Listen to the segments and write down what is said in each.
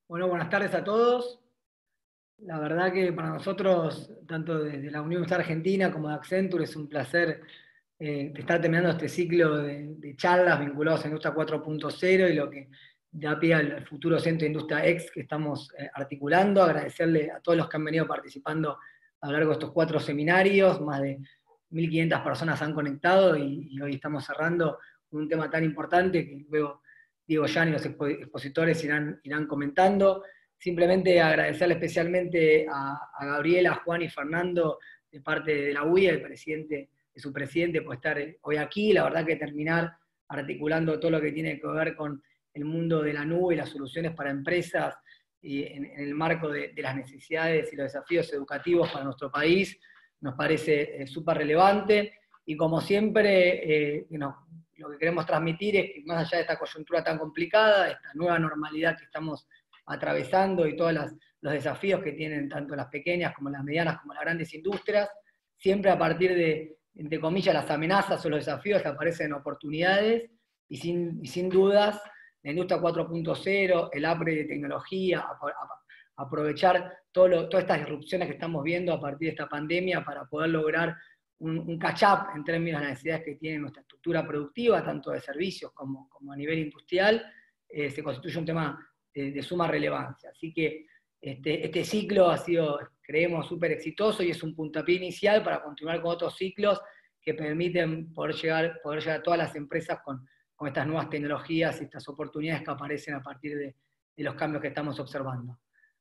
Bueno, buenas tardes a todos. La verdad que para nosotros, tanto desde la Unión Universitaria Argentina como de Accenture, es un placer estar terminando este ciclo de charlas vinculados a Industria 4.0 y lo que da pie al futuro Centro de Industria X que estamos articulando. Agradecerle a todos los que han venido participando a lo largo de estos 4 seminarios. Más de 1.500 personas han conectado y hoy estamos cerrando con un tema tan importante que luego Diego Yan y los expositores irán comentando. Simplemente agradecerle especialmente a Gabriela, a Juan y Fernando de parte de la UIA, de su presidente, por estar hoy aquí. La verdad que terminar articulando todo lo que tiene que ver con el mundo de la nube y las soluciones para empresas y en el marco de las necesidades y los desafíos educativos para nuestro país, nos parece súper relevante. Y como siempre, lo que queremos transmitir es que más allá de esta coyuntura tan complicada, esta nueva normalidad que estamos atravesando y todos los desafíos que tienen tanto las pequeñas como las medianas como las grandes industrias, siempre a partir de, entre comillas, las amenazas o los desafíos aparecen oportunidades y sin dudas la industria 4.0, el upgrade de tecnología, aprovechar todas estas disrupciones que estamos viendo a partir de esta pandemia para poder lograr un catch-up en términos de las necesidades que tiene nuestra estructura productiva, tanto de servicios como a nivel industrial, se constituye un tema de suma relevancia. Así que este ciclo ha sido, creemos, súper exitoso y es un puntapié inicial para continuar con otros ciclos que permiten poder llegar a todas las empresas con estas nuevas tecnologías y estas oportunidades que aparecen a partir de los cambios que estamos observando.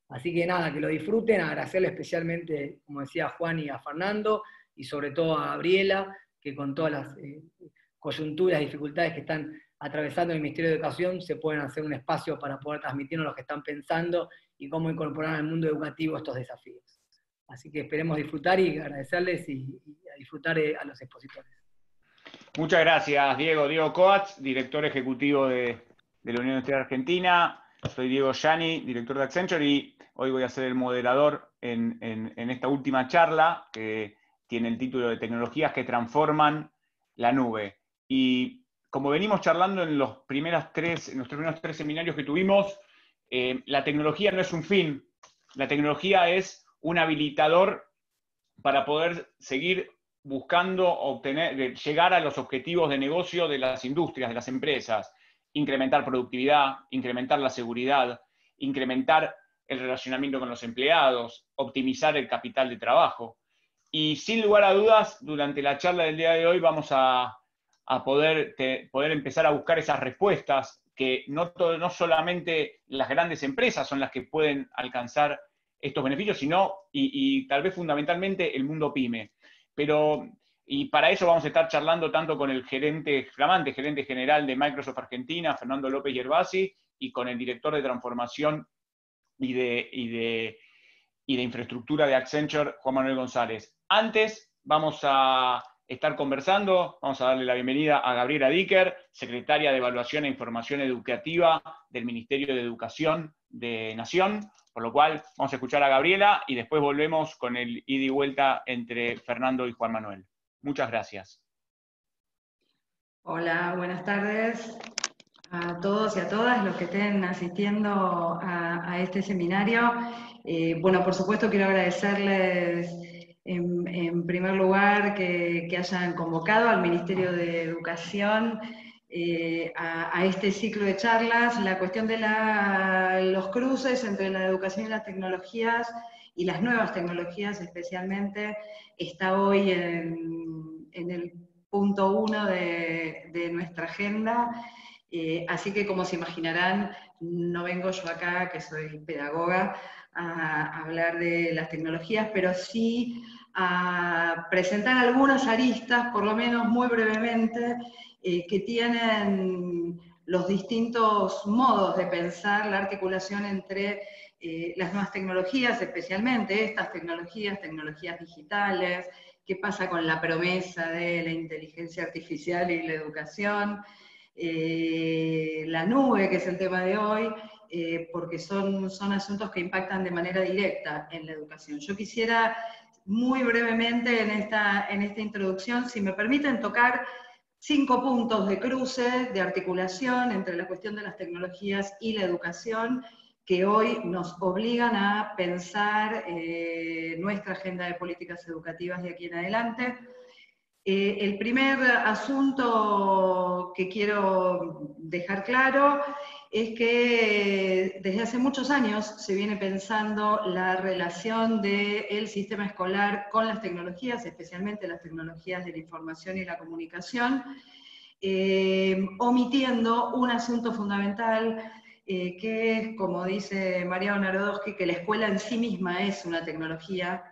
Así que nada, que lo disfruten, agradecerle especialmente, como decía Juan y a Fernando, y sobre todo a Gabriela, que con todas las coyunturas, dificultades que están atravesando el Ministerio de Educación, se pueden hacer un espacio para poder transmitirnos lo que están pensando y cómo incorporar al mundo educativo estos desafíos. Así que esperemos disfrutar y agradecerles y a disfrutar a los expositores. Muchas gracias, Diego. Diego Coats, director ejecutivo de la Unión Industrial Argentina. Soy Diego Yani, director de Accenture, y hoy voy a ser el moderador en esta última charla que tiene el título de Tecnologías que transforman la nube. Y como venimos charlando en los primeros 3 seminarios que tuvimos, la tecnología no es un fin, la tecnología es un habilitador para poder seguir buscando llegar a los objetivos de negocio de las industrias, de las empresas, incrementar productividad, incrementar la seguridad, incrementar el relacionamiento con los empleados, optimizar el capital de trabajo. Y sin lugar a dudas, durante la charla del día de hoy vamos a poder empezar a buscar esas respuestas que no solamente las grandes empresas son las que pueden alcanzar estos beneficios, sino, y tal vez fundamentalmente, el mundo pyme. Y para eso vamos a estar charlando tanto con el flamante gerente general de Microsoft Argentina, Fernando López Yerbasi, y con el director de transformación y de infraestructura de Accenture, Juan Manuel González. Antes vamos a estar conversando, vamos a darle la bienvenida a Gabriela Dicker, secretaria de Evaluación e Información Educativa del Ministerio de Educación de Nación, por lo cual vamos a escuchar a Gabriela y después volvemos con el ida y vuelta entre Fernando y Juan Manuel. Muchas gracias. Hola, buenas tardes a todos y a todas los que estén asistiendo a este seminario. Bueno, por supuesto quiero agradecerles en primer lugar que hayan convocado al Ministerio de Educación a este ciclo de charlas. La cuestión de los cruces entre la educación y las tecnologías, y las nuevas tecnologías especialmente, está hoy en el punto 1 de nuestra agenda. Así que, como se imaginarán, no vengo yo acá, que soy pedagoga, a hablar de las tecnologías, pero sí a presentar algunas aristas, por lo menos muy brevemente, que tienen los distintos modos de pensar la articulación entre las nuevas tecnologías, especialmente estas tecnologías digitales, qué pasa con la promesa de la inteligencia artificial y la educación, la nube, que es el tema de hoy, porque son asuntos que impactan de manera directa en la educación. Yo quisiera muy brevemente en esta introducción, si me permiten, tocar 5 puntos de cruce, de articulación entre la cuestión de las tecnologías y la educación, que hoy nos obligan a pensar nuestra agenda de políticas educativas de aquí en adelante. El primer asunto que quiero dejar claro es que desde hace muchos años se viene pensando la relación del sistema escolar con las tecnologías, especialmente las tecnologías de la información y la comunicación, omitiendo un asunto fundamental que es, como dice Mariano Narodowski, que la escuela en sí misma es una tecnología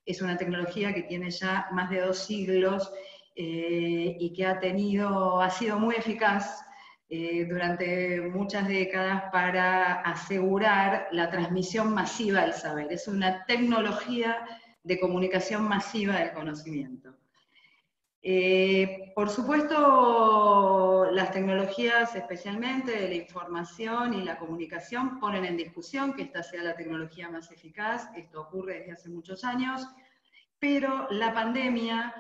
que tiene ya más de 2 siglos y que ha sido muy eficaz durante muchas décadas para asegurar la transmisión masiva del saber. Es una tecnología de comunicación masiva del conocimiento. Por supuesto, las tecnologías, especialmente de la información y la comunicación, ponen en discusión que esta sea la tecnología más eficaz. Esto ocurre desde hace muchos años, pero la pandemia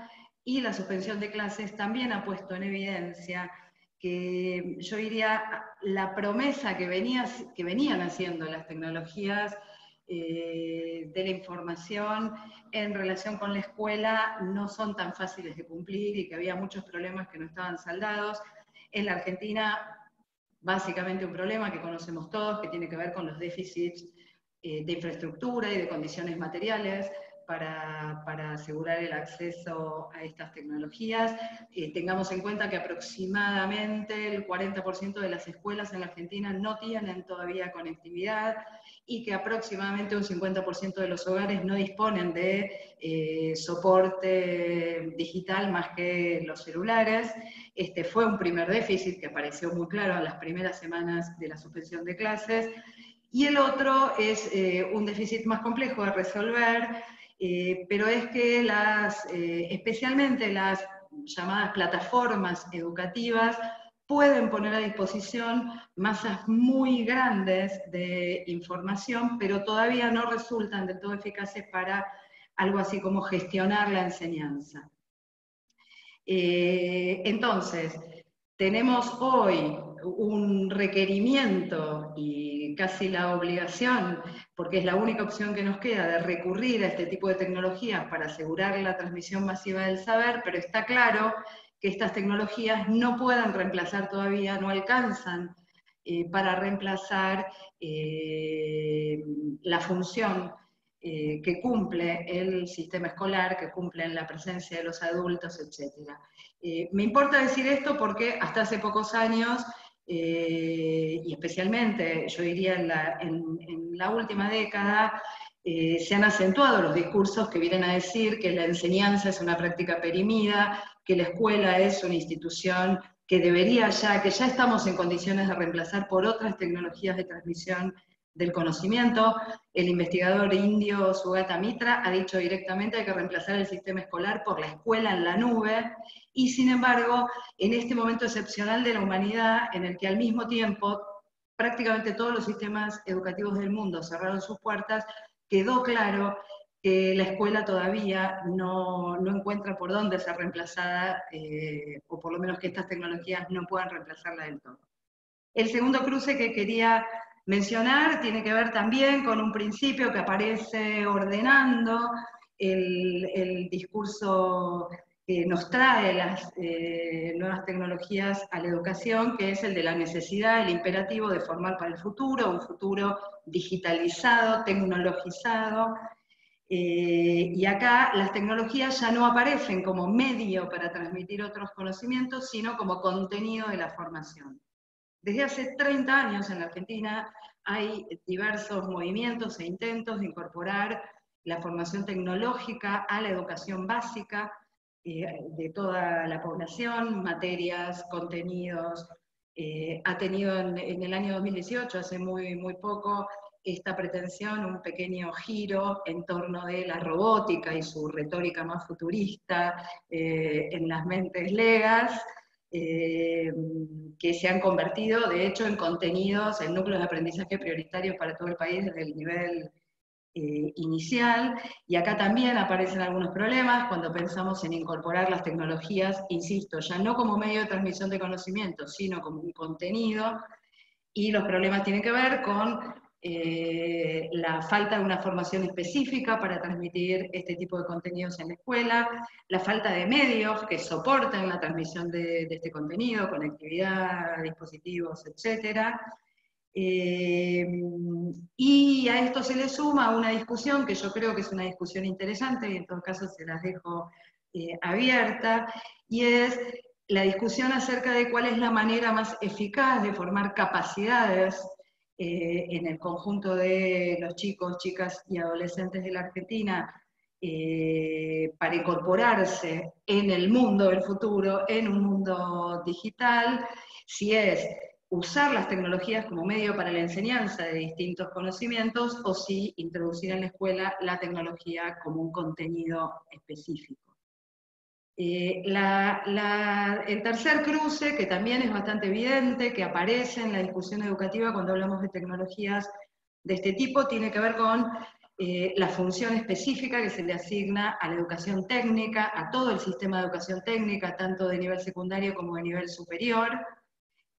y la suspensión de clases también ha puesto en evidencia que, yo diría, la promesa que venían haciendo las tecnologías de la información en relación con la escuela no son tan fáciles de cumplir y que había muchos problemas que no estaban saldados. En la Argentina, básicamente un problema que conocemos todos, que tiene que ver con los déficits de infraestructura y de condiciones materiales para asegurar el acceso a estas tecnologías. Tengamos en cuenta que aproximadamente el 40% de las escuelas en la Argentina no tienen todavía conectividad y que aproximadamente un 50% de los hogares no disponen de soporte digital más que los celulares. Este fue un primer déficit que apareció muy claro en las primeras semanas de la suspensión de clases, y el otro es un déficit más complejo de resolver, pero es que especialmente las llamadas plataformas educativas pueden poner a disposición masas muy grandes de información, pero todavía no resultan del todo eficaces para algo así como gestionar la enseñanza. Entonces, tenemos hoy un requerimiento y casi la obligación, porque es la única opción que nos queda, de recurrir a este tipo de tecnologías para asegurar la transmisión masiva del saber, pero está claro que estas tecnologías no pueden reemplazar todavía, no alcanzan para reemplazar la función que cumple el sistema escolar, que cumple en la presencia de los adultos, etc. Me importa decir esto porque hasta hace pocos años, y especialmente yo diría en la última década, se han acentuado los discursos que vienen a decir que la enseñanza es una práctica perimida, que la escuela es una institución que que ya estamos en condiciones de reemplazar por otras tecnologías de transmisión del conocimiento. El investigador indio Sugata Mitra ha dicho directamente que hay que reemplazar el sistema escolar por la escuela en la nube, y sin embargo, en este momento excepcional de la humanidad, en el que al mismo tiempo prácticamente todos los sistemas educativos del mundo cerraron sus puertas, quedó claro que la escuela todavía no encuentra por dónde ser reemplazada, o por lo menos que estas tecnologías no puedan reemplazarla del todo. El segundo cruce que quería mencionar tiene que ver también con un principio que aparece ordenando el discurso que nos trae las nuevas tecnologías a la educación, que es el de la necesidad, el imperativo de formar para el futuro, un futuro digitalizado, tecnologizado. Y acá las tecnologías ya no aparecen como medio para transmitir otros conocimientos, sino como contenido de la formación. Desde hace 30 años en la Argentina hay diversos movimientos e intentos de incorporar la formación tecnológica a la educación básica de toda la población, materias, contenidos. Ha tenido en el año 2018, hace muy poco, esta pretensión un pequeño giro en torno de la robótica y su retórica más futurista en las mentes legas, que se han convertido, de hecho, en contenidos, en núcleos de aprendizaje prioritarios para todo el país desde el nivel inicial. Y acá también aparecen algunos problemas cuando pensamos en incorporar las tecnologías, insisto, ya no como medio de transmisión de conocimiento, sino como un contenido, y los problemas tienen que ver con la falta de una formación específica para transmitir este tipo de contenidos en la escuela, la falta de medios que soporten la transmisión de este contenido, conectividad, dispositivos, etc. Y a esto se le suma una discusión que yo creo que es una discusión interesante, y en todo caso se las dejo abierta, y es la discusión acerca de cuál es la manera más eficaz de formar capacidades en el conjunto de los chicos, chicas y adolescentes de la Argentina para incorporarse en el mundo del futuro, en un mundo digital, si es usar las tecnologías como medio para la enseñanza de distintos conocimientos o si introducir en la escuela la tecnología como un contenido específico. El tercer cruce, que también es bastante evidente, que aparece en la discusión educativa cuando hablamos de tecnologías de este tipo, tiene que ver con la función específica que se le asigna a la educación técnica, a todo el sistema de educación técnica, tanto de nivel secundario como de nivel superior.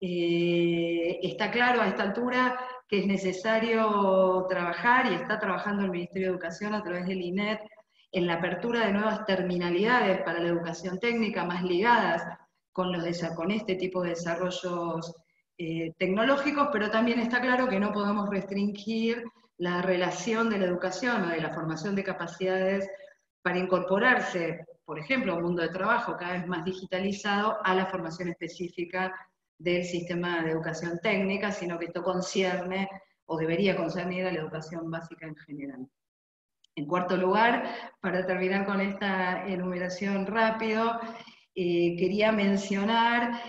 Está claro a esta altura que es necesario trabajar, y está trabajando el Ministerio de Educación a través del INET, en la apertura de nuevas terminalidades para la educación técnica más ligadas con este tipo de desarrollos tecnológicos, pero también está claro que no podemos restringir la relación de la educación o de la formación de capacidades para incorporarse, por ejemplo, a un mundo de trabajo cada vez más digitalizado, a la formación específica del sistema de educación técnica, sino que esto concierne o debería concernir a la educación básica en general. En cuarto lugar, para terminar con esta enumeración rápido, quería mencionar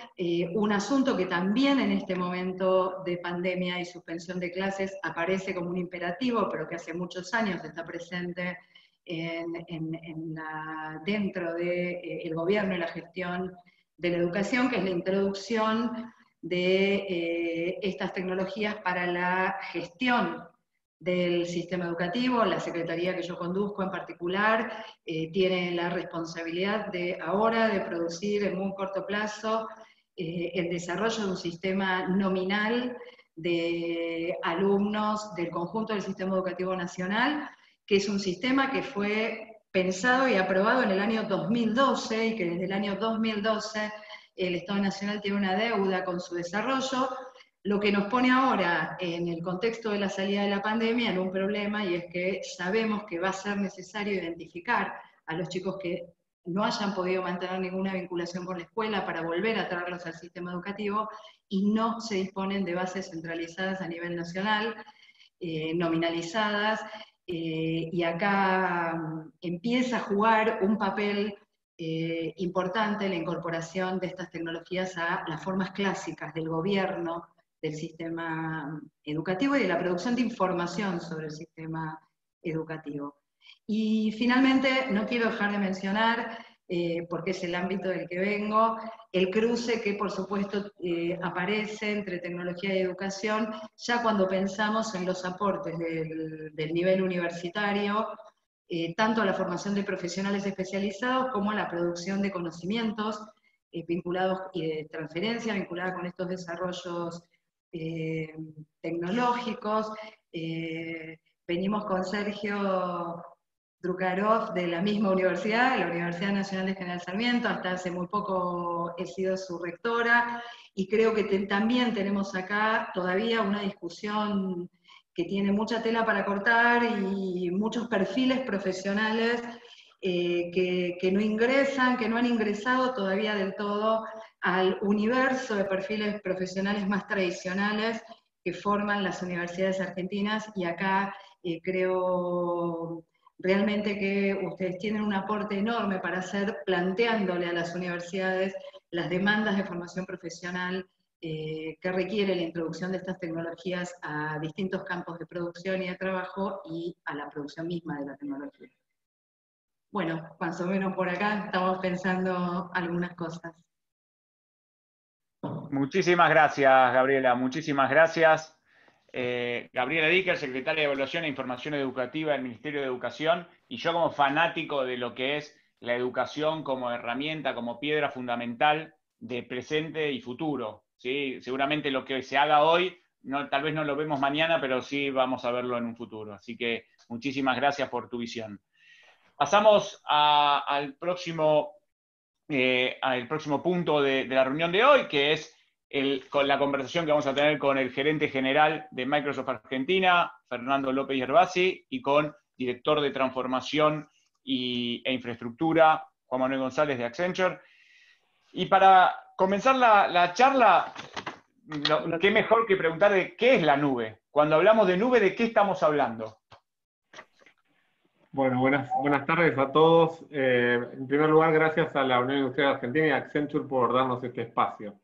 un asunto que también en este momento de pandemia y suspensión de clases aparece como un imperativo, pero que hace muchos años está presente dentro del gobierno y la gestión de la educación, que es la introducción de estas tecnologías para la gestión del sistema educativo. La secretaría que yo conduzco en particular tiene la responsabilidad ahora de producir en muy corto plazo el desarrollo de un sistema nominal de alumnos del conjunto del sistema educativo nacional, que es un sistema que fue pensado y aprobado en el año 2012 y que desde el año 2012 el Estado Nacional tiene una deuda con su desarrollo, lo que nos pone ahora en el contexto de la salida de la pandemia en un problema, y es que sabemos que va a ser necesario identificar a los chicos que no hayan podido mantener ninguna vinculación con la escuela para volver a traerlos al sistema educativo, y no se disponen de bases centralizadas a nivel nacional, nominalizadas, y acá empieza a jugar un papel importante la incorporación de estas tecnologías a las formas clásicas del gobierno, del sistema educativo y de la producción de información sobre el sistema educativo. Y finalmente, no quiero dejar de mencionar, porque es el ámbito del que vengo, el cruce que por supuesto aparece entre tecnología y educación, ya cuando pensamos en los aportes del nivel universitario, tanto a la formación de profesionales especializados como a la producción de conocimientos vinculados y de transferencia vinculada con estos desarrollos tecnológicos. Venimos con Sergio Drukarov de la misma universidad, la Universidad Nacional de General Sarmiento, hasta hace muy poco he sido su rectora, y creo que también tenemos acá todavía una discusión que tiene mucha tela para cortar y muchos perfiles profesionales que no ingresan, que no han ingresado todavía del todo al universo de perfiles profesionales más tradicionales que forman las universidades argentinas, y acá creo realmente que ustedes tienen un aporte enorme para hacer, planteándole a las universidades las demandas de formación profesional que requiere la introducción de estas tecnologías a distintos campos de producción y de trabajo y a la producción misma de la tecnología. Bueno, más o menos por acá estamos pensando algunas cosas. Muchísimas gracias, Gabriela, muchísimas gracias. Gabriela Dicker, secretaria de Evaluación e Información Educativa del Ministerio de Educación, y yo como fanático de lo que es la educación como herramienta, como piedra fundamental de presente y futuro, ¿sí? Seguramente lo que se haga hoy tal vez no lo vemos mañana, pero sí vamos a verlo en un futuro. Así que muchísimas gracias por tu visión. Pasamos al próximo punto de la reunión de hoy, que es con la conversación que vamos a tener con el gerente general de Microsoft Argentina, Fernando López Yerbasi, y con director de transformación e infraestructura, Juan Manuel González de Accenture. Y para comenzar la charla, qué mejor que preguntar de qué es la nube. Cuando hablamos de nube, ¿de qué estamos hablando? Bueno, buenas tardes a todos. En primer lugar, gracias a la Unión Industrial Argentina y a Accenture por darnos este espacio.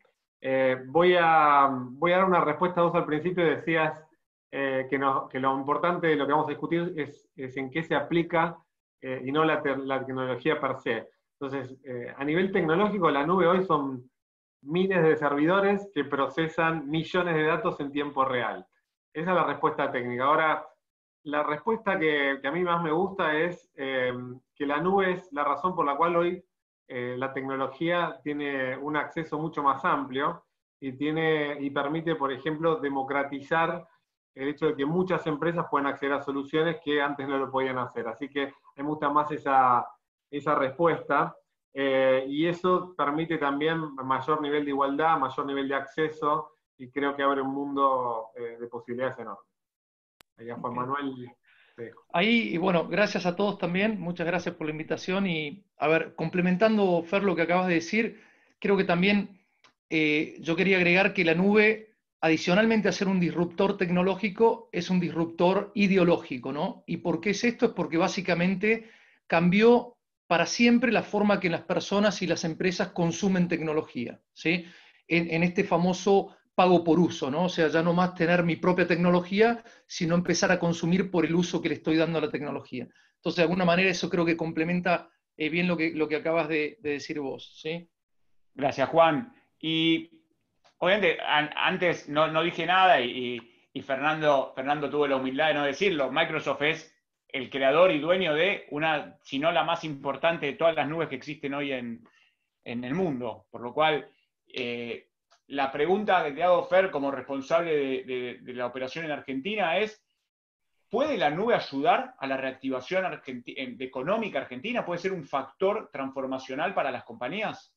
Voy a dar una respuesta a vos al principio. Decías que lo importante de lo que vamos a discutir es en qué se aplica y no la tecnología per se. Entonces, a nivel tecnológico, la nube hoy son miles de servidores que procesan millones de datos en tiempo real. Esa es la respuesta técnica. Ahora, la respuesta que a mí más me gusta es que la nube es la razón por la cual hoy la tecnología tiene un acceso mucho más amplio y permite, por ejemplo, democratizar el hecho de que muchas empresas pueden acceder a soluciones que antes no lo podían hacer. Así que me gusta más esa respuesta. Y eso permite también mayor nivel de igualdad, mayor nivel de acceso, y creo que abre un mundo de posibilidades enormes. Ahí a Juan Manuel te dejo. Ahí, y bueno, gracias a todos también, muchas gracias por la invitación. Y a ver, complementando, Fer, lo que acabas de decir, creo que también yo quería agregar que la nube, adicionalmente a ser un disruptor tecnológico, es un disruptor ideológico, ¿no? ¿Y por qué es esto? Es porque básicamente cambió para siempre la forma que las personas y las empresas consumen tecnología, ¿sí? En este famoso pago por uso, ¿no? O sea, ya no más tener mi propia tecnología, sino empezar a consumir por el uso que le estoy dando a la tecnología. Entonces, de alguna manera, eso creo que complementa bien lo que acabas de decir vos, ¿sí? Gracias, Juan. Y obviamente, antes no dije nada y Fernando tuvo la humildad de no decirlo. Microsoft es el creador y dueño de una, si no la más importante de todas las nubes que existen hoy en el mundo. Por lo cual, la pregunta que te hago, Fer, como responsable de la operación en Argentina es, ¿puede la nube ayudar a la reactivación económica argentina? ¿Puede ser un factor transformacional para las compañías?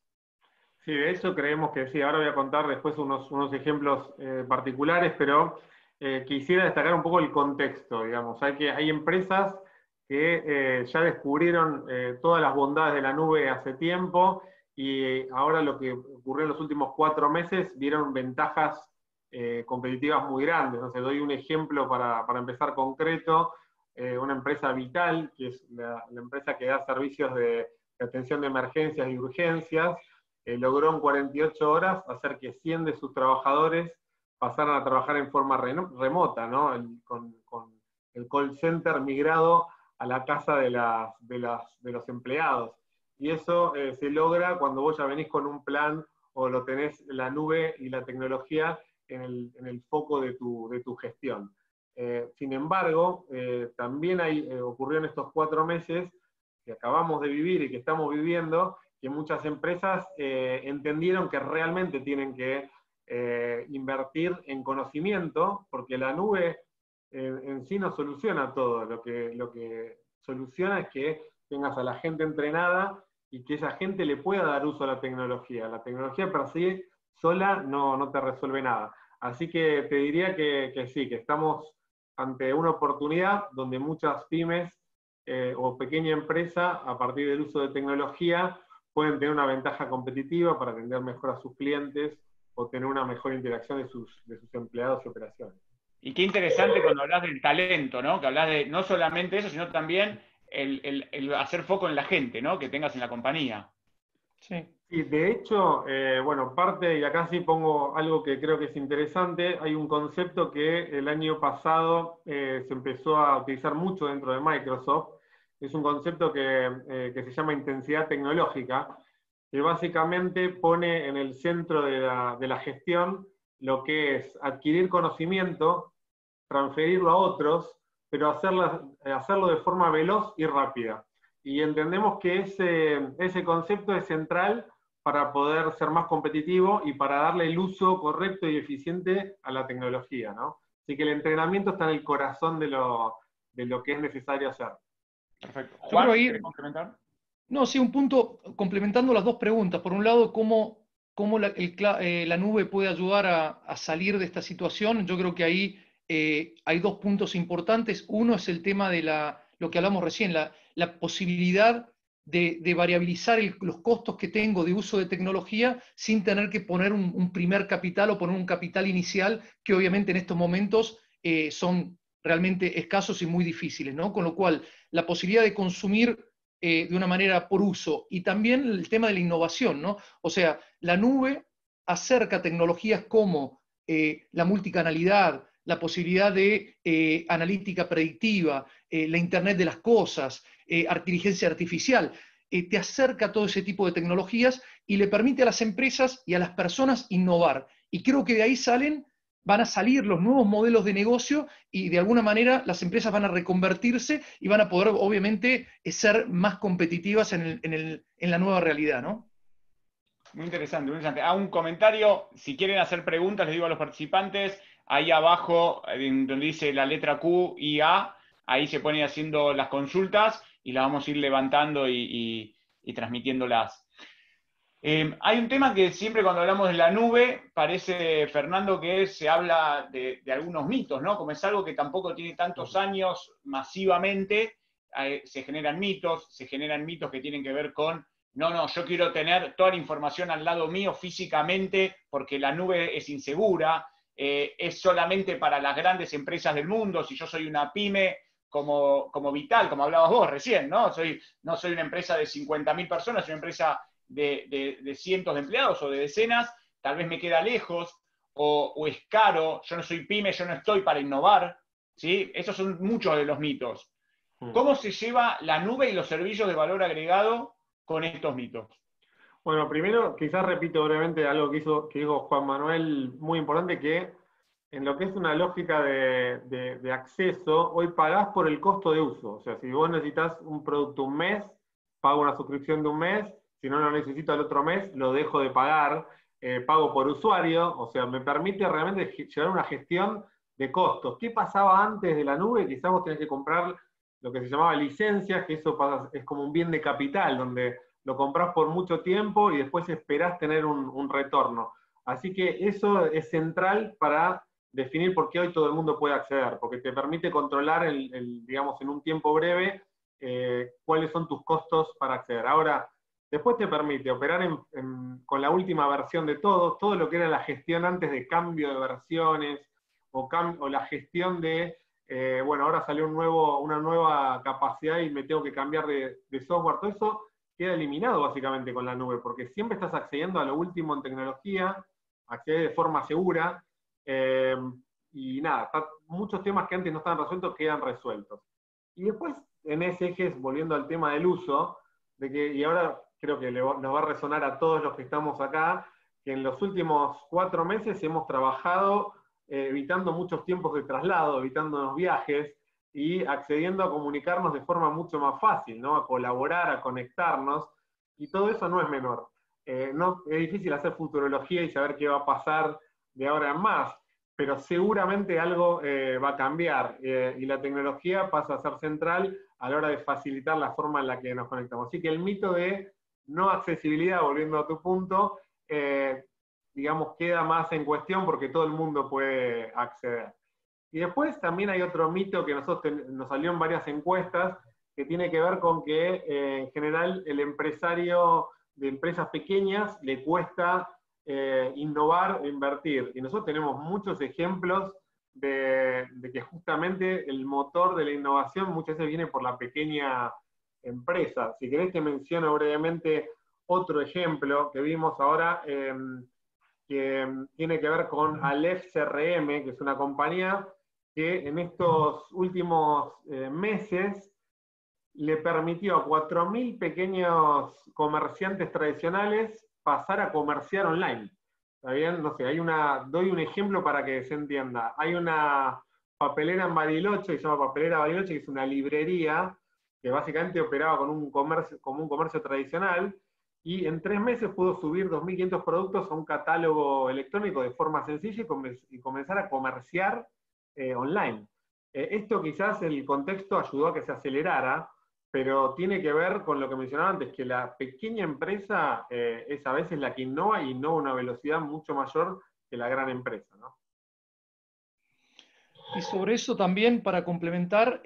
Sí, de hecho creemos que sí. Ahora voy a contar después unos ejemplos particulares, pero quisiera destacar un poco el contexto, digamos. Hay empresas que ya descubrieron todas las bondades de la nube hace tiempo, y ahora lo que ocurrió en los últimos 4 meses, vieron ventajas competitivas muy grandes. Entonces, doy un ejemplo para empezar concreto. Una empresa Vital, que es la empresa que da servicios de atención de emergencias y urgencias, logró en 48 horas hacer que 100 de sus trabajadores pasaran a trabajar en forma remota, ¿no? Con el call center migrado a la casa de los empleados. Y eso se logra cuando vos ya venís con un plan o lo tenés la nube y la tecnología en el foco de tu gestión. Sin embargo, también ocurrió en estos 4 meses que acabamos de vivir y que estamos viviendo, que muchas empresas entendieron que realmente tienen que invertir en conocimiento, porque la nube en sí no soluciona todo. Lo que soluciona es que tengas a la gente entrenada y que esa gente le pueda dar uso a la tecnología. La tecnología per se sola no te resuelve nada. Así que te diría que sí, que estamos ante una oportunidad donde muchas pymes o pequeña empresa, a partir del uso de tecnología, pueden tener una ventaja competitiva para atender mejor a sus clientes o tener una mejor interacción de sus empleados y operaciones. Y qué interesante cuando hablas del talento, ¿no? Que hablas de no solamente eso, sino también el hacer foco en la gente, ¿no? Que tengas en la compañía. Sí. Y de hecho, bueno, parte, y acá sí pongo algo que creo que es interesante, hay un concepto que el año pasado se empezó a utilizar mucho dentro de Microsoft. Es un concepto que se llama intensidad tecnológica, que básicamente pone en el centro de la gestión lo que es adquirir conocimiento, transferirlo a otros, pero hacerlo de forma veloz y rápida. Y entendemos que ese concepto es central para poder ser más competitivo y para darle el uso correcto y eficiente a la tecnología, ¿no? Así que el entrenamiento está en el corazón de lo que es necesario hacer. Perfecto. Yo Juan, creo ahí, ¿querés complementar? no, sí, un punto, complementando las dos preguntas. Por un lado, cómo la nube puede ayudar a salir de esta situación. Yo creo que ahí hay dos puntos importantes. Uno es el tema de lo que hablamos recién, la posibilidad de variabilizar los costos que tengo de uso de tecnología sin tener que poner un primer capital o poner un capital inicial que obviamente en estos momentos son realmente escasos y muy difíciles, ¿no? Con lo cual, la posibilidad de consumir de una manera por uso y también el tema de la innovación, ¿no? O sea, la nube acerca tecnologías como la multicanalidad, la posibilidad de analítica predictiva, la Internet de las cosas, inteligencia artificial, te acerca todo ese tipo de tecnologías y le permite a las empresas y a las personas innovar. Y creo que de ahí van a salir los nuevos modelos de negocio y de alguna manera las empresas van a reconvertirse y van a poder obviamente ser más competitivas en la nueva realidad, ¿no? Muy interesante, muy interesante. Un comentario, si quieren hacer preguntas, les digo a los participantes, ahí abajo, donde dice la letra Q y A, ahí se ponen haciendo las consultas y las vamos a ir levantando y transmitiéndolas. Hay un tema que siempre cuando hablamos de la nube, parece, Fernando, que se habla de algunos mitos, ¿no? Como es algo que tampoco tiene tantos años masivamente, se generan mitos que tienen que ver con no, yo quiero tener toda la información al lado mío físicamente porque la nube es insegura, es solamente para las grandes empresas del mundo, si yo soy una pyme como Vital, como hablabas vos recién, ¿no? No soy una empresa de 50.000 personas, soy una empresa de cientos de empleados o de decenas, tal vez me queda lejos o es caro, yo no soy pyme, yo no estoy para innovar, ¿sí? Esos son muchos de los mitos. ¿Cómo se lleva la nube y los servicios de valor agregado con estos mitos? Bueno, primero, quizás repito brevemente algo que dijo Juan Manuel, muy importante, que en lo que es una lógica de acceso, hoy pagás por el costo de uso. O sea, si vos necesitas un producto un mes, pago una suscripción de un mes, si no lo necesito el otro mes, lo dejo de pagar, pago por usuario, o sea, me permite realmente llevar una gestión de costos. ¿Qué pasaba antes de la nube? Quizás vos tenés que comprar lo que se llamaba licencias, que eso es como un bien de capital, donde lo comprás por mucho tiempo y después esperás tener un retorno. Así que eso es central para definir por qué hoy todo el mundo puede acceder, porque te permite controlar, digamos, en un tiempo breve, cuáles son tus costos para acceder. Ahora, después te permite operar con la última versión de todo lo que era la gestión antes de cambio de versiones, o la gestión de, bueno, ahora salió una nueva capacidad y me tengo que cambiar de software. Todo eso queda eliminado básicamente con la nube, porque siempre estás accediendo a lo último en tecnología, accedes de forma segura, y nada, muchos temas que antes no estaban resueltos quedan resueltos. Y después, en ese eje, volviendo al tema del uso, y ahora creo que nos va a resonar a todos los que estamos acá, que en los últimos 4 meses hemos trabajado evitando muchos tiempos de traslado, evitando los viajes, y accediendo a comunicarnos de forma mucho más fácil, ¿no? A colaborar, a conectarnos, y todo eso no es menor. No, es difícil hacer futurología y saber qué va a pasar de ahora en más, pero seguramente algo va a cambiar, y la tecnología pasa a ser central a la hora de facilitar la forma en la que nos conectamos. Así que el mito de no accesibilidad, volviendo a tu punto, digamos, queda más en cuestión porque todo el mundo puede acceder. Y después también hay otro mito que nos salió en varias encuestas, que tiene que ver con que en general el empresario de empresas pequeñas le cuesta innovar e invertir. Y nosotros tenemos muchos ejemplos de que justamente el motor de la innovación muchas veces viene por la pequeña empresa. Si querés te menciono brevemente otro ejemplo que vimos ahora, que tiene que ver con Aleph CRM, que es una compañía que en estos últimos meses le permitió a 4.000 pequeños comerciantes tradicionales pasar a comerciar online. ¿Está bien? No sé, doy un ejemplo para que se entienda. Hay una papelera en Bariloche, que se llama Papelera Bariloche, que es una librería que básicamente operaba como un comercio tradicional, y en 3 meses pudo subir 2.500 productos a un catálogo electrónico de forma sencilla y comenzar a comerciar online. Esto quizás el contexto ayudó a que se acelerara, pero tiene que ver con lo que mencionaba antes, que la pequeña empresa es a veces la que innova y innova a una velocidad mucho mayor que la gran empresa, ¿no? Y sobre eso también, para complementar,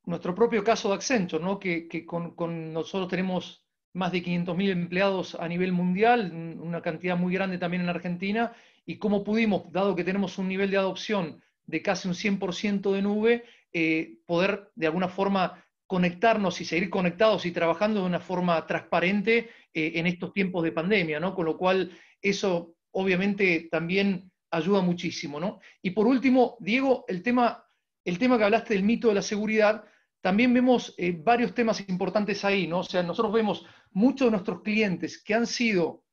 nuestro propio caso de Accenture, ¿no? que con nosotros tenemos más de 500.000 empleados a nivel mundial, una cantidad muy grande también en Argentina, y cómo pudimos, dado que tenemos un nivel de adopción de casi un 100% de nube, poder de alguna forma conectarnos y seguir conectados y trabajando de una forma transparente en estos tiempos de pandemia, ¿no? Con lo cual eso obviamente también ayuda muchísimo, ¿no? Y por último, Diego, el tema que hablaste del mito de la seguridad, también vemos varios temas importantes ahí, ¿no? O sea, nosotros vemos muchos de nuestros clientes que han sido,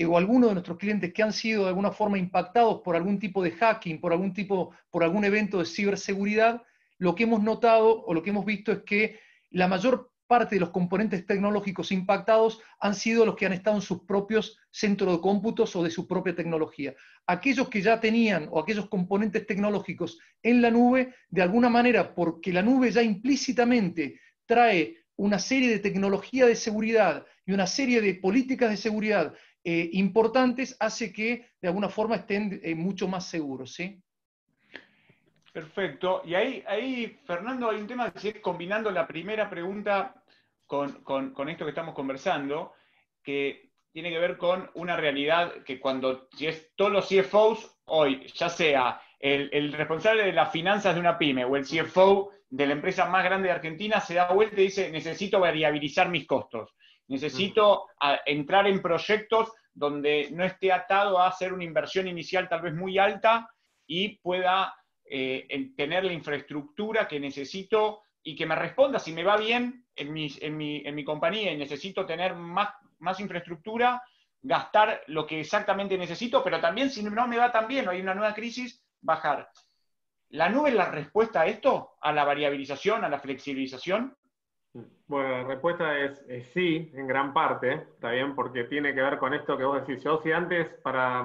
o algunos de nuestros clientes que han sido de alguna forma impactados por algún tipo de hacking, por algún evento de ciberseguridad. Lo que hemos notado o lo que hemos visto es que la mayor parte de los componentes tecnológicos impactados han sido los que han estado en sus propios centros de cómputos o de su propia tecnología. Aquellos que ya tenían o aquellos componentes tecnológicos en la nube, de alguna manera, porque la nube ya implícitamente trae una serie de tecnología de seguridad y una serie de políticas de seguridad importantes, hace que de alguna forma estén mucho más seguros, ¿sí? Perfecto. Y ahí, Fernando, hay un tema que es combinando la primera pregunta con esto que estamos conversando, que tiene que ver con una realidad que todos los CFOs hoy, ya sea el responsable de las finanzas de una pyme o el CFO de la empresa más grande de Argentina, se da vuelta y dice, necesito variabilizar mis costos, necesito entrar en proyectos donde no esté atado a hacer una inversión inicial tal vez muy alta y pueda tener la infraestructura que necesito y que me responda si me va bien en mi compañía y necesito tener más infraestructura, gastar lo que exactamente necesito, pero también si no me va tan bien o hay una nueva crisis, bajar. ¿La nube es la respuesta a esto? ¿A la variabilización, a la flexibilización? Bueno, la respuesta es sí, en gran parte, ¿está bien? Porque tiene que ver con esto que vos decís. Yo, si antes, para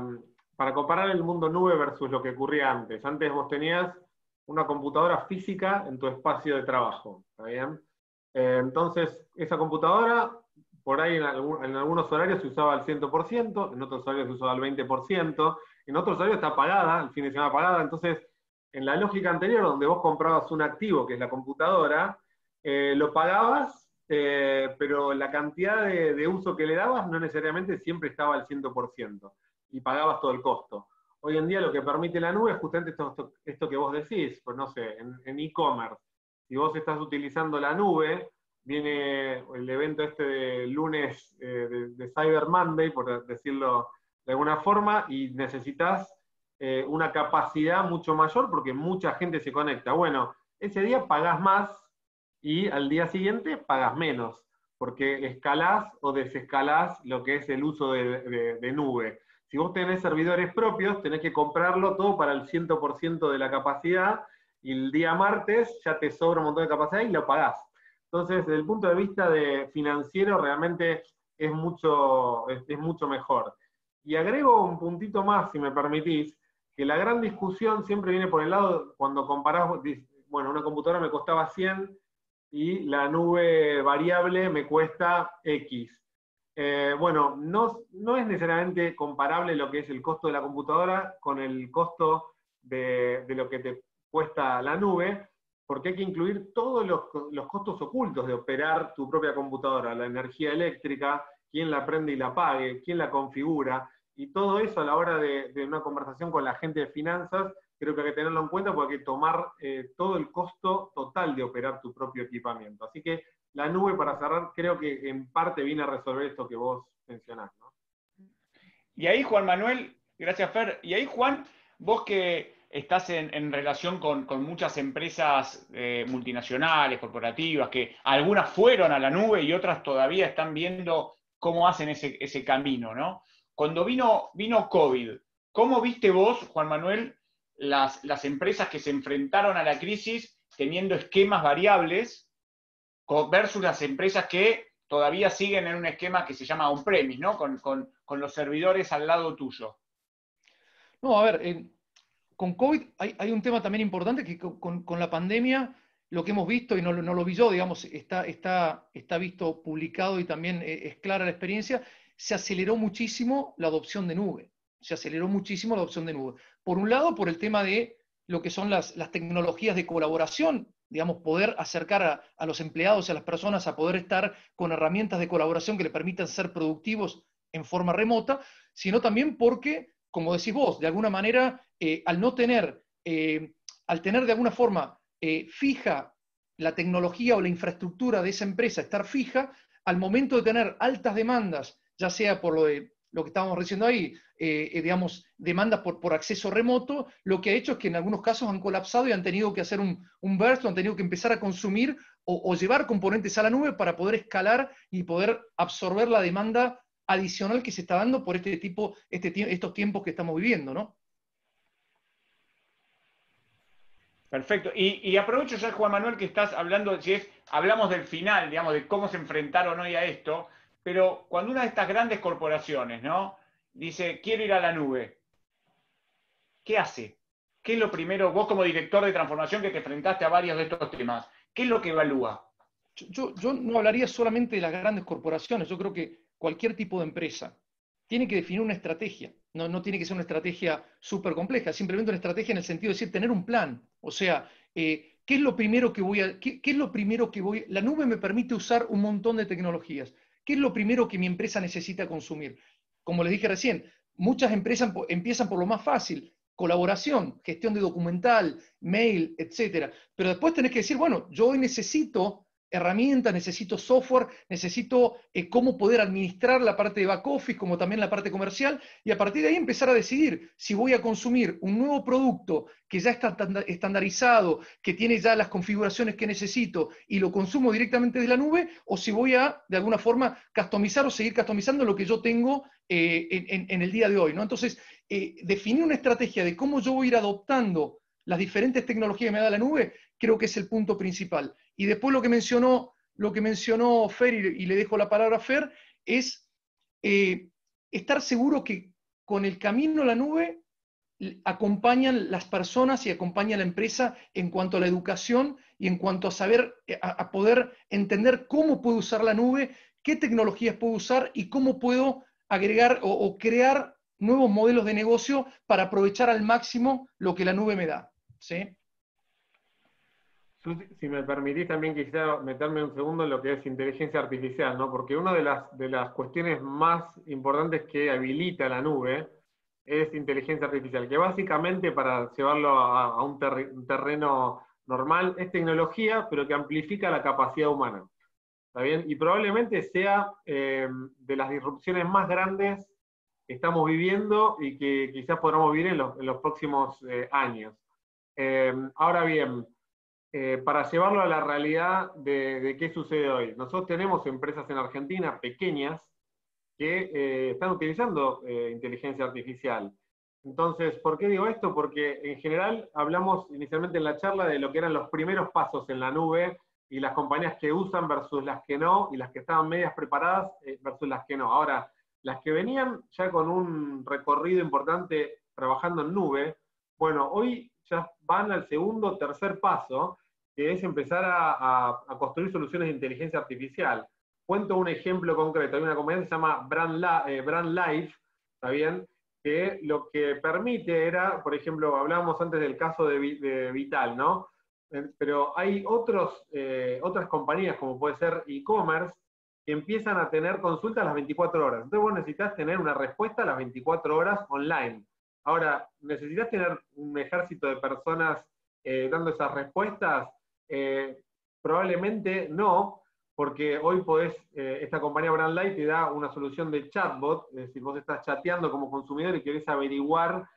comparar el mundo nube versus lo que ocurría antes. Antes vos tenías una computadora física en tu espacio de trabajo, ¿está bien? Entonces, esa computadora, por ahí en algunos horarios se usaba al 100%, en otros horarios se usaba al 20%, en otros horarios está apagada, el fin de semana apagada. Entonces, en la lógica anterior, donde vos comprabas un activo, que es la computadora, lo pagabas, pero la cantidad de uso que le dabas no necesariamente siempre estaba al 100%. Y pagabas todo el costo. Hoy en día lo que permite la nube es justamente esto que vos decís, pues no sé, en e-commerce. Si vos estás utilizando la nube, viene el evento este de lunes de Cyber Monday, por decirlo de alguna forma, y necesitas una capacidad mucho mayor porque mucha gente se conecta. Bueno, ese día pagás más y al día siguiente pagás menos, porque escalás o desescalás lo que es el uso de nube. Si vos tenés servidores propios, tenés que comprarlo todo para el 100% de la capacidad, y el día martes ya te sobra un montón de capacidad y lo pagás. Entonces, desde el punto de vista financiero, realmente es mucho mejor. Y agrego un puntito más, si me permitís, que la gran discusión siempre viene por el lado, cuando comparás, bueno, una computadora me costaba 100 y la nube variable me cuesta X. Bueno, no es necesariamente comparable lo que es el costo de la computadora con el costo de lo que te cuesta la nube, porque hay que incluir todos los costos ocultos de operar tu propia computadora, la energía eléctrica, quién la prende y la apague, quién la configura, y todo eso a la hora de una conversación con la gente de finanzas, creo que hay que tenerlo en cuenta porque hay que tomar todo el costo total de operar tu propio equipamiento. Así que la nube, para cerrar, creo que en parte viene a resolver esto que vos mencionás, ¿no? Y ahí, Juan Manuel, gracias, Fer. Y ahí, Juan, vos que estás en relación con muchas empresas multinacionales, corporativas, que algunas fueron a la nube y otras todavía están viendo cómo hacen ese camino, ¿no? Cuando vino COVID, ¿cómo viste vos, Juan Manuel, las empresas que se enfrentaron a la crisis teniendo esquemas variables versus las empresas que todavía siguen en un esquema que se llama on-premise, ¿no? Con los servidores al lado tuyo. No, a ver, con COVID hay un tema también importante que con la pandemia, lo que hemos visto, y no lo vi yo, digamos, está visto, publicado y también es clara la experiencia, se aceleró muchísimo la adopción de nube. Se aceleró muchísimo la adopción de nube. Por un lado, por el tema de lo que son las tecnologías de colaboración, digamos, poder acercar a los empleados y a las personas a poder estar con herramientas de colaboración que le permitan ser productivos en forma remota, sino también porque, como decís vos, de alguna manera, al tener de alguna forma fija la tecnología o la infraestructura de esa empresa, estar fija, al momento de tener altas demandas, ya sea por lo que estábamos diciendo ahí, digamos, demandas por acceso remoto, lo que ha hecho es que en algunos casos han colapsado y han tenido que hacer un burst, han tenido que empezar a consumir o llevar componentes a la nube para poder escalar y poder absorber la demanda adicional que se está dando por estos tiempos que estamos viviendo, ¿no? Perfecto. Y aprovecho ya, Juan Manuel, que estás hablando, hablamos del final, digamos, de cómo se enfrentaron hoy a esto, pero cuando una de estas grandes corporaciones, ¿no?, dice, quiero ir a la nube, ¿qué hace? ¿Qué es lo primero, vos como director de transformación que te enfrentaste a varios de estos temas, qué es lo que evalúa? Yo no hablaría solamente de las grandes corporaciones, yo creo que cualquier tipo de empresa tiene que definir una estrategia, no tiene que ser una estrategia súper compleja, simplemente una estrategia en el sentido de decir, tener un plan, o sea, ¿qué es lo primero que la nube me permite usar un montón de tecnologías, ¿qué es lo primero que mi empresa necesita consumir? Como les dije recién, muchas empresas empiezan por lo más fácil, colaboración, gestión de documental, mail, etcétera, pero después tenés que decir, bueno, yo hoy necesito herramientas, necesito software, necesito cómo poder administrar la parte de back office, como también la parte comercial, y a partir de ahí empezar a decidir si voy a consumir un nuevo producto que ya está estandarizado, que tiene ya las configuraciones que necesito y lo consumo directamente desde la nube, o si voy a, de alguna forma, customizar o seguir customizando lo que yo tengo en el día de hoy, ¿no? Entonces, definir una estrategia de cómo yo voy a ir adoptando las diferentes tecnologías que me da la nube, creo que es el punto principal. Y después lo que mencionó Fer, y le dejo la palabra a Fer, es estar seguro que con el camino a la nube acompañan las personas y acompaña la empresa en cuanto a la educación y en cuanto a saber, a poder entender cómo puedo usar la nube, qué tecnologías puedo usar y cómo puedo agregar o crear nuevos modelos de negocio para aprovechar al máximo lo que la nube me da, ¿sí? Si me permitís, también quisiera meterme un segundo en lo que es inteligencia artificial, ¿no? Porque una de las cuestiones más importantes que habilita la nube es inteligencia artificial, que básicamente, para llevarlo a un terreno normal, es tecnología, pero que amplifica la capacidad humana. ¿Está bien? Y probablemente sea de las disrupciones más grandes que estamos viviendo y que quizás podamos vivir en los próximos años. Ahora bien, para llevarlo a la realidad de qué sucede hoy. Nosotros tenemos empresas en Argentina pequeñas que están utilizando inteligencia artificial. Entonces, ¿por qué digo esto? Porque en general hablamos inicialmente en la charla de lo que eran los primeros pasos en la nube y las compañías que usan versus las que no, y las que estaban medias preparadas versus las que no. Ahora, las que venían ya con un recorrido importante trabajando en nube, bueno, hoy ya van al segundo o tercer paso, que es empezar a construir soluciones de inteligencia artificial. Cuento un ejemplo concreto. Hay una compañía que se llama Brand Life, ¿está bien? Que lo que permite era, por ejemplo, hablábamos antes del caso de Vital, ¿no? Pero hay otras compañías, como puede ser e-commerce, que empiezan a tener consultas a las 24 horas. Entonces vos necesitas tener una respuesta a las 24 horas online. Ahora, ¿necesitas tener un ejército de personas dando esas respuestas? Probablemente no, porque hoy esta compañía Brand Light te da una solución de chatbot, es decir, vos estás chateando como consumidor y querés averiguar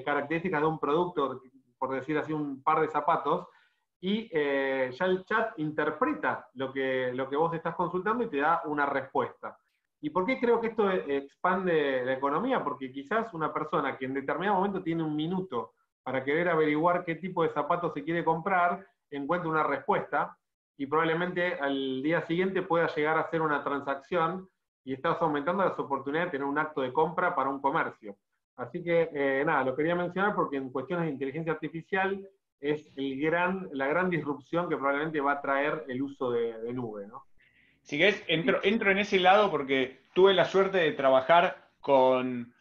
características de un producto, por decir así, un par de zapatos, y ya el chat interpreta lo que vos estás consultando y te da una respuesta. ¿Y por qué creo que esto expande la economía? Porque quizás una persona que en determinado momento tiene un minuto para querer averiguar qué tipo de zapatos se quiere comprar, encuentra una respuesta, y probablemente al día siguiente pueda llegar a hacer una transacción y estás aumentando las oportunidades de tener un acto de compra para un comercio. Así que, nada, lo quería mencionar porque en cuestiones de inteligencia artificial es la gran disrupción que probablemente va a traer el uso de nube, ¿no? Si querés, entro en ese lado porque tuve la suerte de trabajar con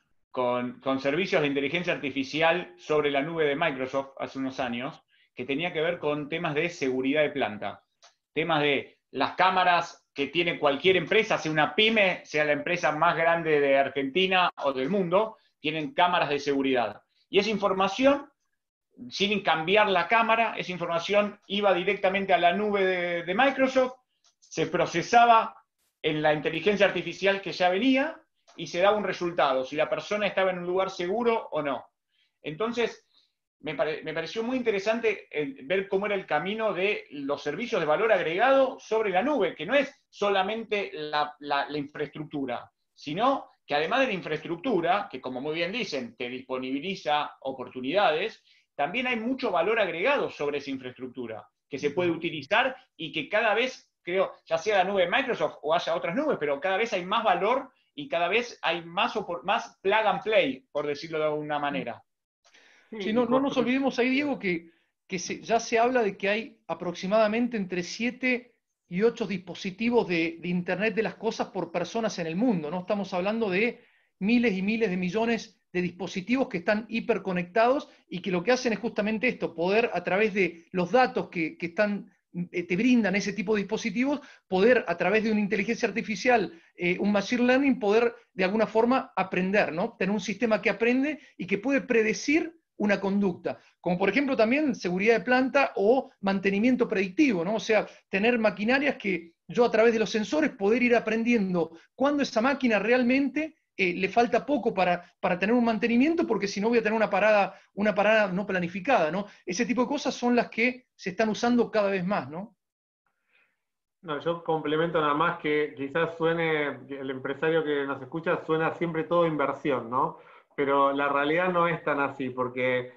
servicios de inteligencia artificial sobre la nube de Microsoft hace unos años, que tenía que ver con temas de seguridad de planta. Temas de las cámaras que tiene cualquier empresa, sea una pyme, sea la empresa más grande de Argentina o del mundo, tienen cámaras de seguridad. Y esa información, sin cambiar la cámara, esa información iba directamente a la nube de Microsoft, se procesaba en la inteligencia artificial que ya venía y se daba un resultado, si la persona estaba en un lugar seguro o no. Entonces, me pareció muy interesante ver cómo era el camino de los servicios de valor agregado sobre la nube, que no es solamente la infraestructura, sino que además de la infraestructura, que como muy bien dicen, te disponibiliza oportunidades, también hay mucho valor agregado sobre esa infraestructura, que se puede utilizar y que cada vez, creo, ya sea la nube de Microsoft o haya otras nubes, pero cada vez hay más valor y cada vez hay más plug and play, por decirlo de alguna manera. Sí, no nos olvidemos ahí, Diego, que ya se habla de que hay aproximadamente entre 7 y 8 dispositivos de Internet de las cosas por personas en el mundo, ¿no? Estamos hablando de miles y miles de millones de dispositivos que están hiperconectados y que lo que hacen es justamente esto, poder a través de los datos que te brindan ese tipo de dispositivos, poder a través de una inteligencia artificial, un machine learning, poder de alguna forma aprender, ¿no? Tener un sistema que aprende y que puede predecir una conducta, como por ejemplo también seguridad de planta o mantenimiento predictivo, ¿no? O sea, tener maquinarias que yo a través de los sensores poder ir aprendiendo cuándo esa máquina realmente le falta poco para tener un mantenimiento, porque si no voy a tener una parada no planificada, ¿no? Ese tipo de cosas son las que se están usando cada vez más, ¿no? No, yo complemento nada más que quizás suene, el empresario que nos escucha suena siempre todo inversión, ¿no? Pero la realidad no es tan así, porque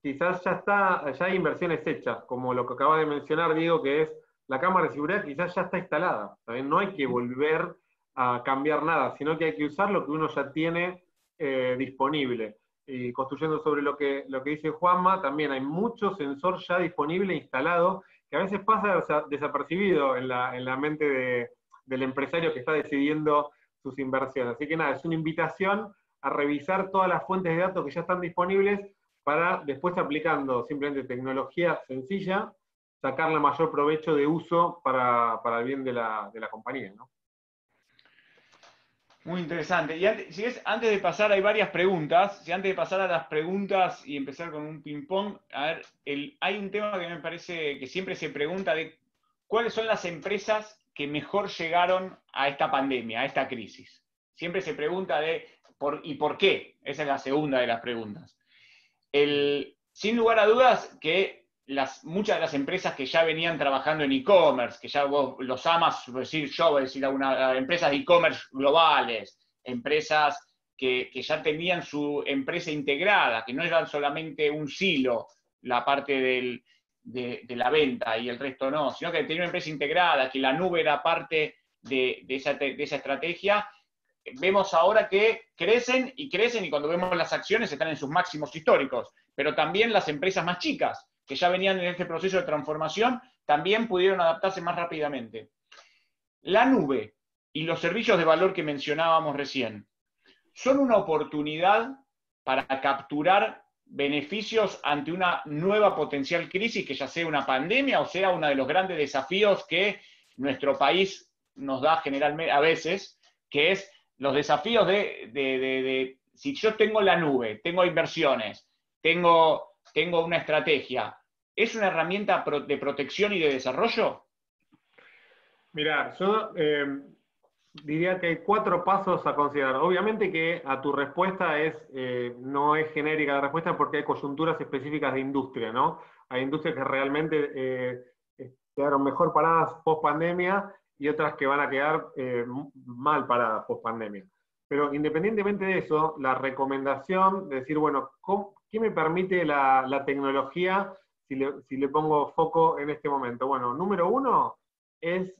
quizás ya hay inversiones hechas, como lo que acaba de mencionar Diego, que es la cámara de seguridad, quizás ya está instalada. ¿Saben? No hay que volver a cambiar nada, sino que hay que usar lo que uno ya tiene disponible. Y construyendo sobre lo que dice Juanma, también hay mucho sensor ya disponible instalado, que a veces pasa desapercibido en la mente del empresario que está decidiendo sus inversiones. Así que nada, es una invitación a revisar todas las fuentes de datos que ya están disponibles para después, aplicando simplemente tecnología sencilla, sacarle mayor provecho de uso para el bien de la compañía, ¿no? Muy interesante. Y antes de pasar, hay varias preguntas. Si antes de pasar a las preguntas y empezar con un ping-pong, a ver, hay un tema que me parece que siempre se pregunta de cuáles son las empresas que mejor llegaron a esta pandemia, a esta crisis. Siempre se pregunta ¿y por qué? Esa es la segunda de las preguntas. Sin lugar a dudas que muchas de las empresas que ya venían trabajando en e-commerce, que ya vos los amas, decir empresas de e-commerce globales, empresas que ya tenían su empresa integrada, que no eran solamente un silo, la parte de la venta y el resto no, sino que tenían una empresa integrada, que la nube era parte de esa estrategia. Vemos ahora que crecen y cuando vemos las acciones están en sus máximos históricos, pero también las empresas más chicas, que ya venían en este proceso de transformación, también pudieron adaptarse más rápidamente. La nube y los servicios de valor que mencionábamos recién son una oportunidad para capturar beneficios ante una nueva potencial crisis, que ya sea una pandemia o sea uno de los grandes desafíos que nuestro país nos da generalmente a veces, que es los desafíos si yo tengo la nube, tengo inversiones, tengo una estrategia, ¿es una herramienta de protección y de desarrollo? Mirá, yo diría que hay 4 pasos a considerar. Obviamente que a tu respuesta no es genérica la respuesta porque hay coyunturas específicas de industria, ¿no? Hay industrias que realmente quedaron mejor paradas post pandemia y otras que van a quedar mal paradas post pandemia. Pero independientemente de eso, la recomendación de decir, bueno, ¿qué me permite la tecnología si le pongo foco en este momento? Bueno, número 1, es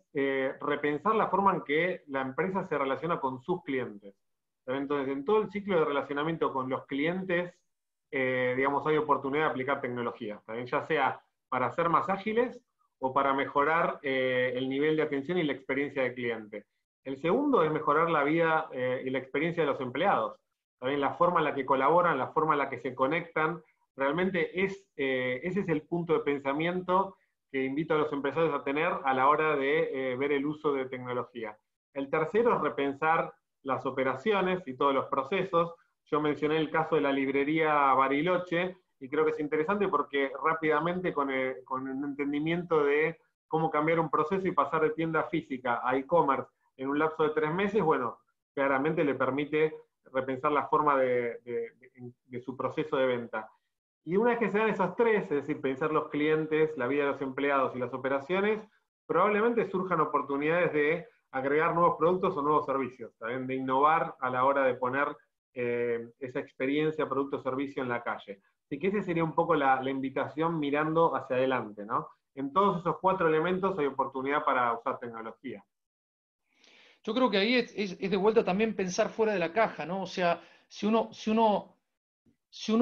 repensar la forma en que la empresa se relaciona con sus clientes. Entonces, en todo el ciclo de relacionamiento con los clientes, digamos, hay oportunidad de aplicar tecnología, ¿también? Ya sea para ser más ágiles o para mejorar el nivel de atención y la experiencia del cliente. El segundo es mejorar la vida y la experiencia de los empleados. También la forma en la que colaboran, la forma en la que se conectan. Realmente ese es el punto de pensamiento que invito a los empresarios a tener a la hora de ver el uso de tecnología. El tercero es repensar las operaciones y todos los procesos. Yo mencioné el caso de la librería Bariloche, y creo que es interesante porque rápidamente con el entendimiento de cómo cambiar un proceso y pasar de tienda física a e-commerce en un lapso de 3 meses, bueno, claramente le permite repensar la forma de su proceso de venta. Y una vez que se dan esos tres, es decir, pensar los clientes, la vida de los empleados y las operaciones, probablemente surjan oportunidades de agregar nuevos productos o nuevos servicios, también de innovar a la hora de poner esa experiencia, producto o servicio en la calle. Así que esa sería un poco la invitación mirando hacia adelante, ¿no? En todos esos 4 elementos hay oportunidad para usar tecnología. Yo creo que ahí es de vuelta también pensar fuera de la caja, ¿no? O sea, si uno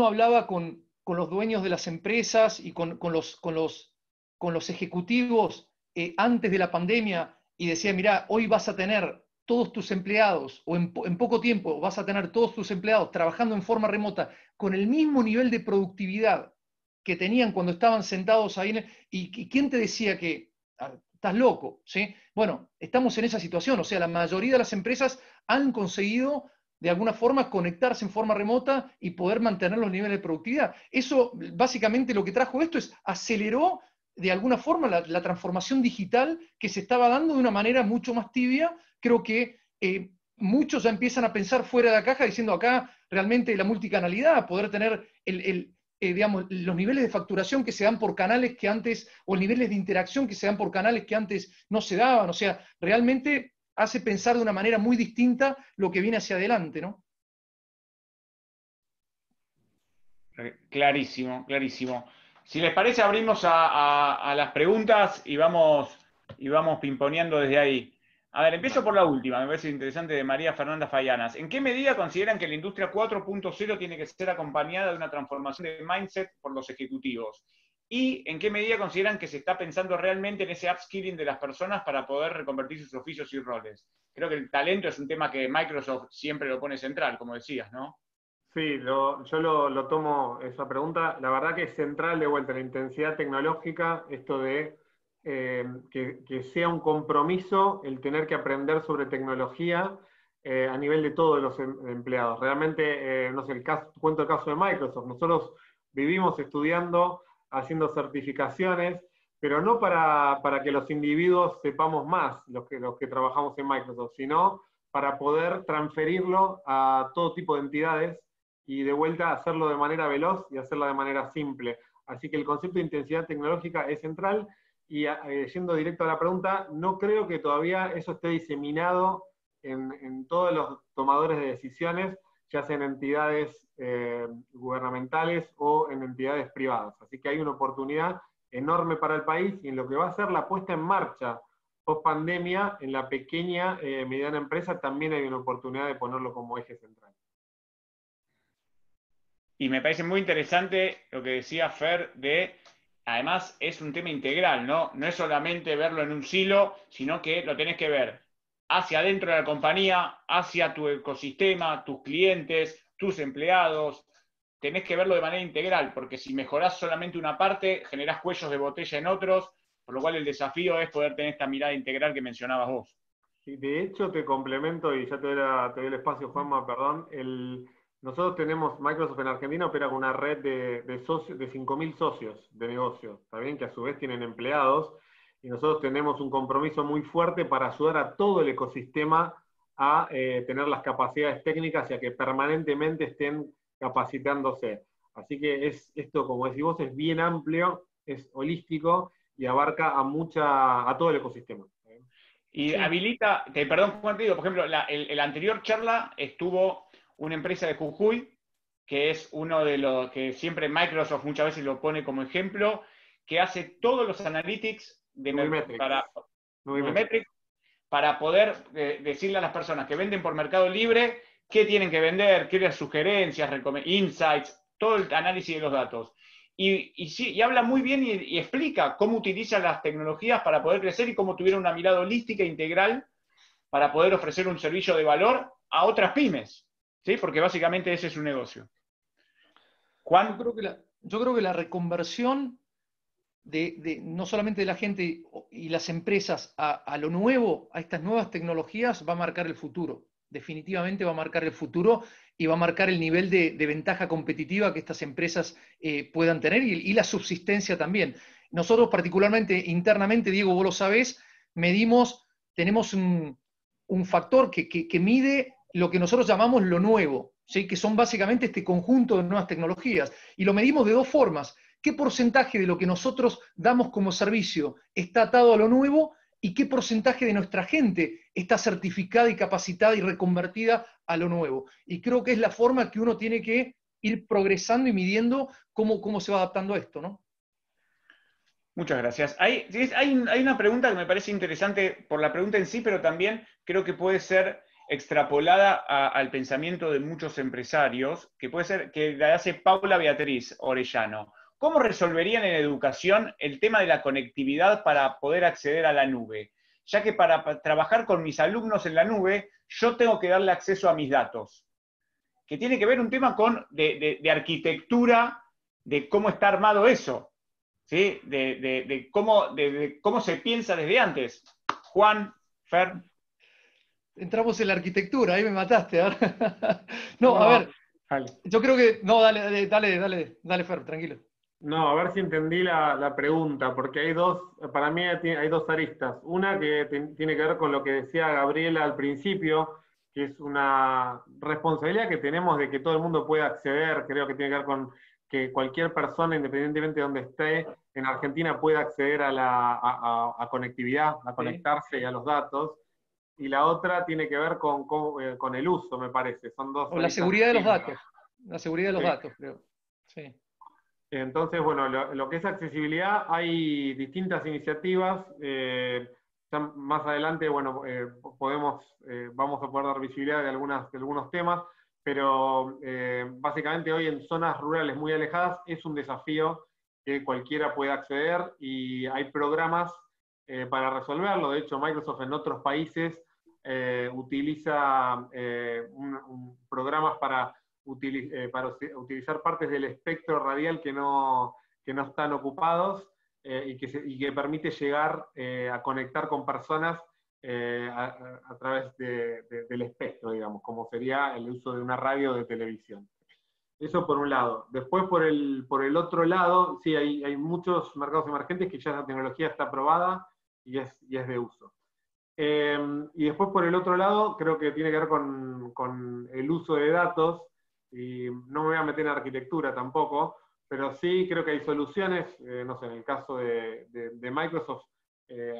hablaba con los dueños de las empresas y con los ejecutivos antes de la pandemia y decía, mira, hoy vas a tener todos tus empleados, o en poco tiempo vas a tener todos tus empleados trabajando en forma remota con el mismo nivel de productividad que tenían cuando estaban sentados ahí, y ¿quién te decía que estás loco? ¿Sí? Bueno, estamos en esa situación, o sea, la mayoría de las empresas han conseguido de alguna forma conectarse en forma remota y poder mantener los niveles de productividad. Eso, básicamente, lo que trajo esto es aceleró de alguna forma la transformación digital que se estaba dando de una manera mucho más tibia. Creo que muchos ya empiezan a pensar fuera de la caja diciendo acá realmente la multicanalidad, poder tener digamos, los niveles de facturación que se dan por canales que antes, o niveles de interacción que se dan por canales que antes no se daban. O sea, realmente hace pensar de una manera muy distinta lo que viene hacia adelante, ¿no? Clarísimo, clarísimo. Si les parece, abrimos a las preguntas y vamos pimponeando desde ahí. A ver, empiezo por la última, me parece interesante, de María Fernanda Fallanas. ¿En qué medida consideran que la industria 4.0 tiene que ser acompañada de una transformación de mindset por los ejecutivos? ¿Y en qué medida consideran que se está pensando realmente en ese upskilling de las personas para poder reconvertir sus oficios y roles? Creo que el talento es un tema que Microsoft siempre lo pone central, como decías, ¿no? Sí, yo lo tomo esa pregunta. La verdad que es central de vuelta la intensidad tecnológica, esto de que sea un compromiso el tener que aprender sobre tecnología a nivel de todos los empleados. Realmente, no sé, cuento el caso de Microsoft. Nosotros vivimos estudiando, haciendo certificaciones, pero no para que los individuos sepamos más, los que trabajamos en Microsoft, sino para poder transferirlo a todo tipo de entidades y de vuelta hacerlo de manera veloz y hacerlo de manera simple. Así que el concepto de intensidad tecnológica es central. Y yendo directo a la pregunta, no creo que todavía eso esté diseminado en todos los tomadores de decisiones, ya sea en entidades gubernamentales o en entidades privadas. Así que hay una oportunidad enorme para el país, y en lo que va a ser la puesta en marcha post pandemia, en la pequeña, mediana empresa, también hay una oportunidad de ponerlo como eje central. Y me parece muy interesante lo que decía Fer además es un tema integral, ¿no? No es solamente verlo en un silo, sino que lo tenés que ver hacia adentro de la compañía, hacia tu ecosistema, tus clientes, tus empleados. Tenés que verlo de manera integral, porque si mejorás solamente una parte, generás cuellos de botella en otros, por lo cual el desafío es poder tener esta mirada integral que mencionabas vos. Sí, de hecho, te complemento, y ya te doy el espacio, Juanma, perdón. Nosotros tenemos, Microsoft en Argentina opera con una red de 5.000 socios de negocio, ¿está bien? Que a su vez tienen empleados, y nosotros tenemos un compromiso muy fuerte para ayudar a todo el ecosistema a tener las capacidades técnicas y a que permanentemente estén capacitándose. Así que esto, como decís vos, es bien amplio, es holístico y abarca a todo el ecosistema. Y Sí. habilita, perdón, Juan, te digo, por ejemplo, el anterior charla estuvo una empresa de Jujuy, que es uno de los que siempre Microsoft muchas veces lo pone como ejemplo, que hace todos los analytics Nubimetrics, para poder decirle a las personas que venden por Mercado Libre qué tienen que vender, qué las sugerencias, insights, todo el análisis de los datos. Y habla muy bien y explica cómo utiliza las tecnologías para poder crecer y cómo tuviera una mirada holística e integral para poder ofrecer un servicio de valor a otras pymes, ¿sí? Porque básicamente ese es su negocio. Juan. Yo creo que la reconversión no solamente de la gente y las empresas a lo nuevo, a estas nuevas tecnologías, va a marcar el futuro. Definitivamente va a marcar el futuro y va a marcar el nivel de ventaja competitiva que estas empresas puedan tener y la subsistencia también. Nosotros particularmente internamente, Diego, vos lo sabés, tenemos un factor que mide lo que nosotros llamamos lo nuevo, ¿sí? Que son básicamente este conjunto de nuevas tecnologías. Y lo medimos de dos formas. ¿Qué porcentaje de lo que nosotros damos como servicio está atado a lo nuevo y qué porcentaje de nuestra gente está certificada y capacitada y reconvertida a lo nuevo? Y creo que es la forma que uno tiene que ir progresando y midiendo cómo se va adaptando a esto, ¿no? Muchas gracias. Hay una pregunta que me parece interesante por la pregunta en sí, pero también creo que puede ser extrapolada al pensamiento de muchos empresarios, que puede ser que la hace Paula Beatriz Orellano. ¿Cómo resolverían en educación el tema de la conectividad para poder acceder a la nube? Ya que para trabajar con mis alumnos en la nube, yo tengo que darle acceso a mis datos. Que tiene que ver un tema de arquitectura, de cómo está armado eso. ¿Sí? De cómo se piensa desde antes. Juan, Fer. Entramos en la arquitectura, ahí me mataste. No, a ver, dale. Yo creo que... No, dale, Fer, tranquilo. No, a ver si entendí la pregunta, porque para mí hay dos aristas. Una que tiene que ver con lo que decía Gabriela al principio, que es una responsabilidad que tenemos de que todo el mundo pueda acceder, creo que tiene que ver con que cualquier persona, independientemente de donde esté, en Argentina pueda acceder a conectividad, a conectarse y a los datos. Y la otra tiene que ver con el uso, me parece. Son dos. O la seguridad de los datos. La seguridad de los datos, creo. Sí. Entonces, bueno, lo que es accesibilidad, hay distintas iniciativas. Ya más adelante, bueno, vamos a poder dar visibilidad de algunos temas, pero básicamente hoy en zonas rurales muy alejadas es un desafío que cualquiera puede acceder y hay programas para resolverlo. De hecho, Microsoft en otros países utiliza programas para utilizar partes del espectro radial que no están ocupados y que permite llegar a conectar con personas a través del espectro, digamos, como sería el uso de una radio de televisión. Eso por un lado. Después, por el otro lado, sí, hay muchos mercados emergentes que ya la tecnología está aprobada y es de uso. Y después, por el otro lado, creo que tiene que ver con el uso de datos, y no me voy a meter en arquitectura tampoco, pero sí creo que hay soluciones, no sé, en el caso de Microsoft,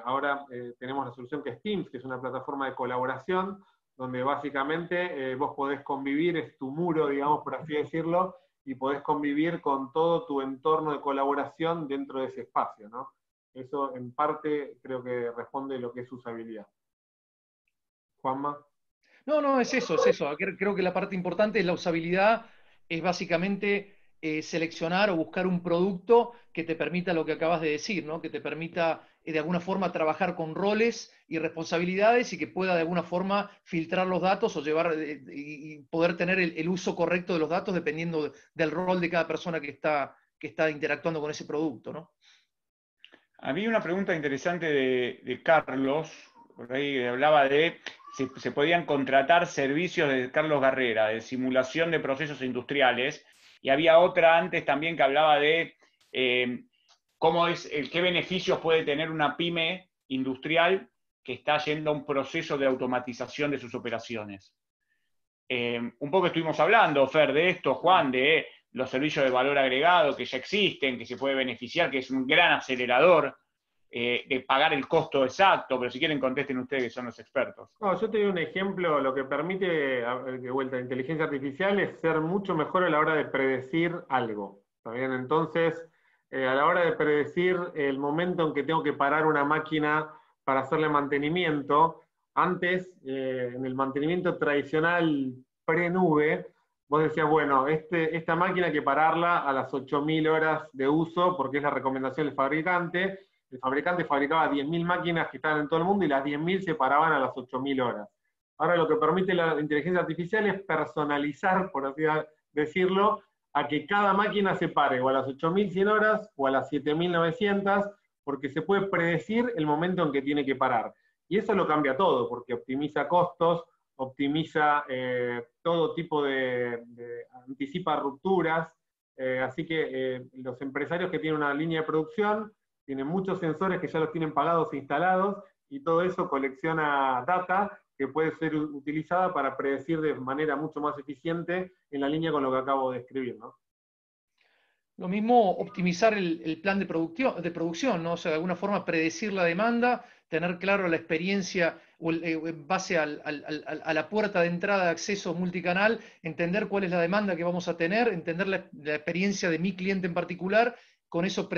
ahora tenemos la solución que es Teams, que es una plataforma de colaboración, donde básicamente vos podés convivir, es tu muro, digamos, por así decirlo, y podés convivir con todo tu entorno de colaboración dentro de ese espacio, ¿no? Eso en parte creo que responde lo que es usabilidad. Juanma. No, es eso. Creo que la parte importante es la usabilidad, es básicamente seleccionar o buscar un producto que te permita lo que acabas de decir, ¿no? Que te permita de alguna forma trabajar con roles y responsabilidades y que pueda de alguna forma filtrar los datos o llevar y poder tener el uso correcto de los datos dependiendo del rol de cada persona que está interactuando con ese producto, ¿no? Había una pregunta interesante de Carlos, por ahí hablaba de si se podían contratar servicios de Carlos Garrera, de simulación de procesos industriales, y había otra antes también que hablaba de qué beneficios puede tener una pyme industrial que está yendo a un proceso de automatización de sus operaciones. Un poco estuvimos hablando, Fer, de esto, Juan, de los servicios de valor agregado que ya existen, que se puede beneficiar, que es un gran acelerador de pagar el costo exacto, pero si quieren contesten ustedes que son los expertos. No, yo te doy un ejemplo, lo que permite, de vuelta, la inteligencia artificial es ser mucho mejor a la hora de predecir algo, ¿está bien? Entonces, a la hora de predecir el momento en que tengo que parar una máquina para hacerle mantenimiento. Antes, en el mantenimiento tradicional pre-nube, vos decías, bueno, esta máquina hay que pararla a las 8.000 horas de uso, porque es la recomendación del fabricante. El fabricante fabricaba 10.000 máquinas que estaban en todo el mundo y las 10.000 se paraban a las 8.000 horas. Ahora lo que permite la inteligencia artificial es personalizar, por así decirlo, a que cada máquina se pare o a las 8.100 horas o a las 7.900, porque se puede predecir el momento en que tiene que parar. Y eso lo cambia todo, porque optimiza costos, optimiza todo tipo anticipa rupturas, así que los empresarios que tienen una línea de producción tienen muchos sensores que ya los tienen pagados e instalados, y todo eso colecciona data que puede ser utilizada para predecir de manera mucho más eficiente en la línea con lo que acabo de describir, ¿no? Lo mismo optimizar el plan de producción, ¿no? O sea, de alguna forma predecir la demanda, tener claro la experiencia en base a la puerta de entrada de acceso multicanal, entender cuál es la demanda que vamos a tener, entender la experiencia de mi cliente en particular, con eso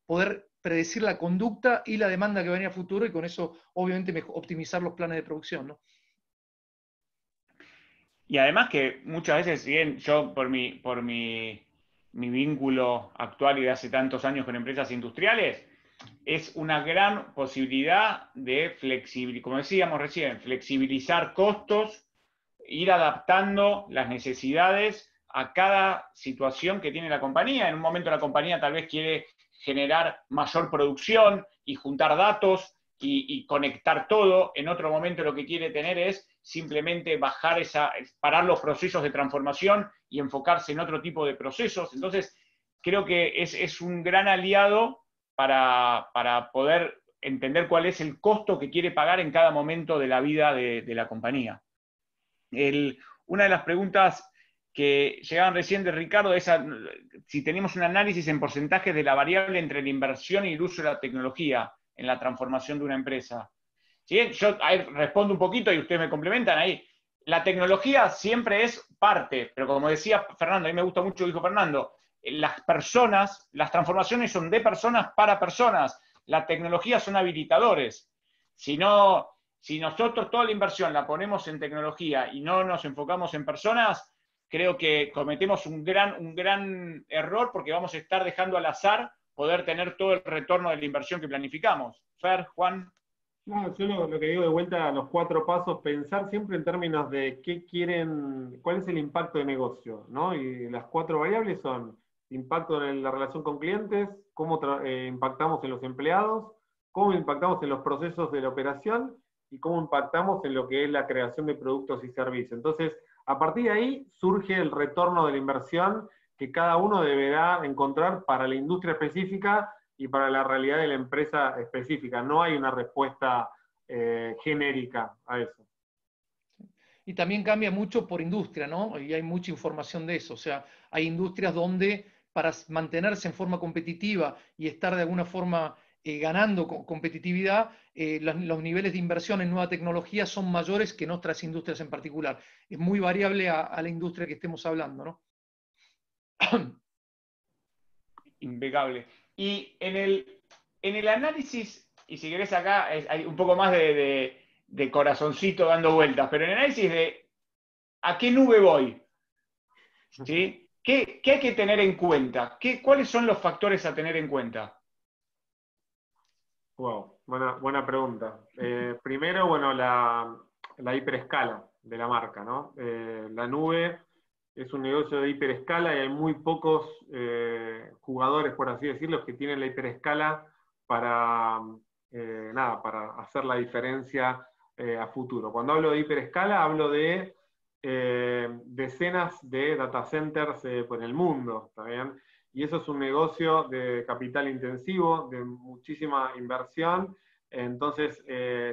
poder predecir la conducta y la demanda que venía a futuro, y con eso obviamente optimizar los planes de producción, ¿no? Y además que muchas veces, si bien yo por mi vínculo actual y de hace tantos años con empresas industriales, es una gran posibilidad de flexibilizar, como decíamos recién, flexibilizar costos, ir adaptando las necesidades a cada situación que tiene la compañía. En un momento la compañía tal vez quiere generar mayor producción y juntar datos y conectar todo. En otro momento lo que quiere tener es simplemente parar los procesos de transformación y enfocarse en otro tipo de procesos. Entonces, creo que es un gran aliado para poder entender cuál es el costo que quiere pagar en cada momento de la vida de la compañía. Una de las preguntas que llegaban recién de Ricardo es si tenemos un análisis en porcentajes de la variable entre la inversión y el uso de la tecnología en la transformación de una empresa. ¿Sí? Yo ahí respondo un poquito y ustedes me complementan ahí. La tecnología siempre es parte, pero como decía Fernando, a mí me gusta mucho lo que dijo Fernando, las transformaciones son de personas para personas, la tecnología son habilitadores. Si nosotros toda la inversión la ponemos en tecnología y no nos enfocamos en personas, creo que cometemos un gran error, porque vamos a estar dejando al azar poder tener todo el retorno de la inversión que planificamos. Fer, Juan. No, yo lo que digo de vuelta a los 4 pasos, pensar siempre en términos de cuál es el impacto de negocio, ¿no? Y las 4 variables son impacto en la relación con clientes, cómo impactamos en los empleados, cómo impactamos en los procesos de la operación y cómo impactamos en lo que es la creación de productos y servicios. Entonces, a partir de ahí surge el retorno de la inversión que cada uno deberá encontrar para la industria específica y para la realidad de la empresa específica. No hay una respuesta genérica a eso. Y también cambia mucho por industria, ¿no? Y hay mucha información de eso. O sea, hay industrias donde para mantenerse en forma competitiva y estar de alguna forma ganando competitividad, los niveles de inversión en nueva tecnología son mayores que en otras industrias en particular. Es muy variable a la industria que estemos hablando, ¿no? Impecable. Y en el análisis, y si querés acá hay un poco más de corazoncito dando vueltas, pero en el análisis de ¿a qué nube voy? ¿Sí? ¿Qué hay que tener en cuenta? ¿Cuáles son los factores a tener en cuenta? Wow, buena pregunta. Primero, bueno, la hiperescala de la marca, ¿no? La nube es un negocio de hiperescala y hay muy pocos jugadores, por así decirlo, que tienen la hiperescala para hacer la diferencia a futuro. Cuando hablo de hiperescala, hablo de decenas de data centers en el mundo, ¿está bien? Y eso es un negocio de capital intensivo, de muchísima inversión. Entonces,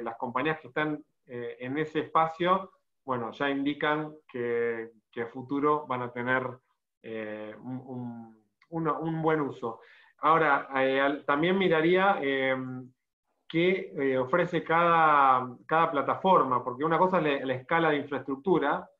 las compañías que están en ese espacio, bueno, ya indican que a futuro van a tener un buen uso. Ahora, también miraría qué ofrece cada plataforma, porque una cosa es la escala de infraestructura,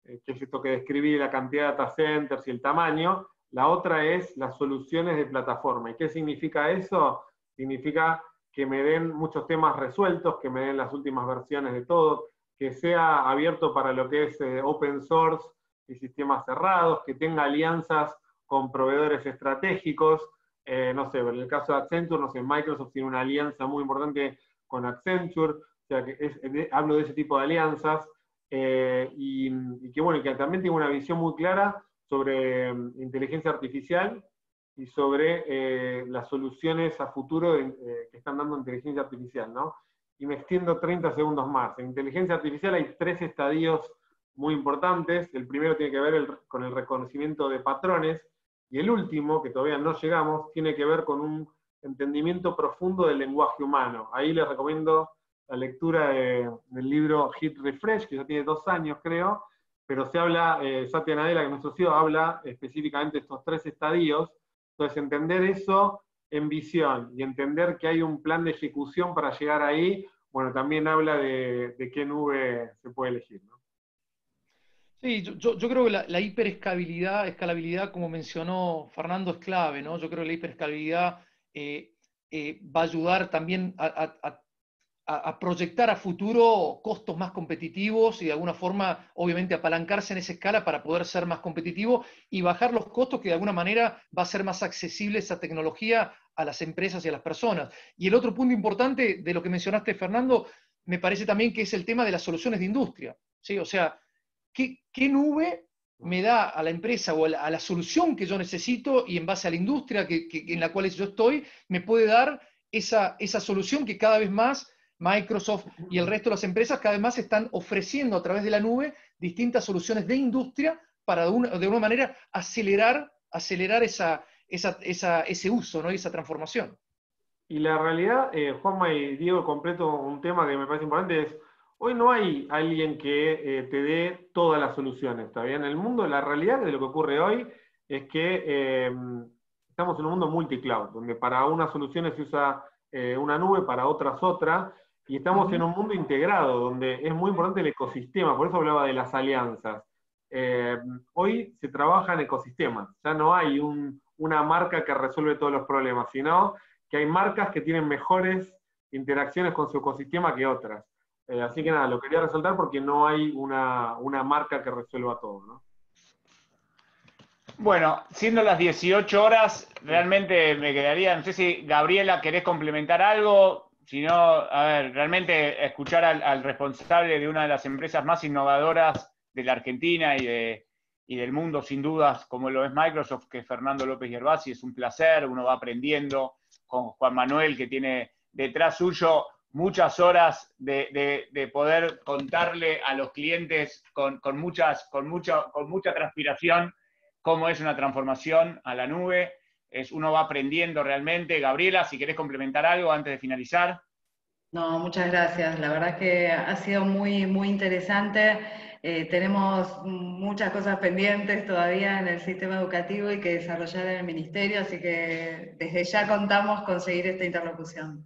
que es esto que describí, la cantidad de data centers y el tamaño. La otra es las soluciones de plataforma. ¿Y qué significa eso? Significa que me den muchos temas resueltos, que me den las últimas versiones de todo, que sea abierto para lo que es open source y sistemas cerrados, que tenga alianzas con proveedores estratégicos. No sé, en el caso de Accenture, no sé, Microsoft tiene una alianza muy importante con Accenture, o sea, que hablo de ese tipo de alianzas, y que bueno, que también tiene una visión muy clara sobre inteligencia artificial y sobre las soluciones a futuro que están dando inteligencia artificial, ¿no? Y me extiendo 30 segundos más. En inteligencia artificial hay 3 estadios muy importantes. El primero tiene que ver con el reconocimiento de patrones, y el último, que todavía no llegamos, tiene que ver con un entendimiento profundo del lenguaje humano. Ahí les recomiendo la lectura del libro Hit Refresh, que ya tiene 2 años, creo, pero se habla, Satya Nadella, que es nuestro CEO, habla específicamente de estos 3 estadios. Entonces, entender eso en visión y entender que hay un plan de ejecución para llegar ahí, bueno, también habla de qué nube se puede elegir, ¿no? Sí, yo creo que la escalabilidad, como mencionó Fernando, es clave, ¿no? Yo creo que la hiperescalabilidad va a ayudar también a proyectar a futuro costos más competitivos y de alguna forma, obviamente, apalancarse en esa escala para poder ser más competitivo y bajar los costos, que de alguna manera va a ser más accesible esa tecnología a las empresas y a las personas. Y el otro punto importante de lo que mencionaste, Fernando, me parece también que es el tema de las soluciones de industria, ¿sí? O sea, ¿qué nube me da a la empresa o a la solución que yo necesito y en base a la industria en la cual yo estoy, me puede dar esa solución que cada vez más Microsoft y el resto de las empresas cada vez más están ofreciendo a través de la nube distintas soluciones de industria para de una manera acelerar ese uso, ¿no? Y esa transformación. Y la realidad, Juanma y Diego, completo un tema que me parece importante, es hoy no hay alguien que te dé todas las soluciones, ¿está bien? En el mundo, la realidad de lo que ocurre hoy es que estamos en un mundo multicloud, donde para unas soluciones se usa una nube, para otras otra, y estamos en un mundo integrado, donde es muy importante el ecosistema, por eso hablaba de las alianzas. Hoy se trabaja en ecosistemas, ya no hay una marca que resuelve todos los problemas, sino que hay marcas que tienen mejores interacciones con su ecosistema que otras. Así que nada, lo quería resaltar porque no hay una marca que resuelva todo, ¿no? Bueno, siendo las 18 horas, realmente me quedaría, no sé si Gabriela querés complementar algo, si no, a ver, realmente escuchar al responsable de una de las empresas más innovadoras de la Argentina y del mundo, sin dudas, como lo es Microsoft, que es Fernando López Yerbasi, es un placer, uno va aprendiendo con Juan Manuel, que tiene detrás suyo muchas horas de poder contarle a los clientes con mucha transpiración cómo es una transformación a la nube. Uno va aprendiendo realmente. Gabriela, si querés complementar algo antes de finalizar. No, muchas gracias. La verdad que ha sido muy, muy interesante. Tenemos muchas cosas pendientes todavía en el sistema educativo y que desarrollar en el ministerio, así que desde ya contamos con seguir esta interlocución.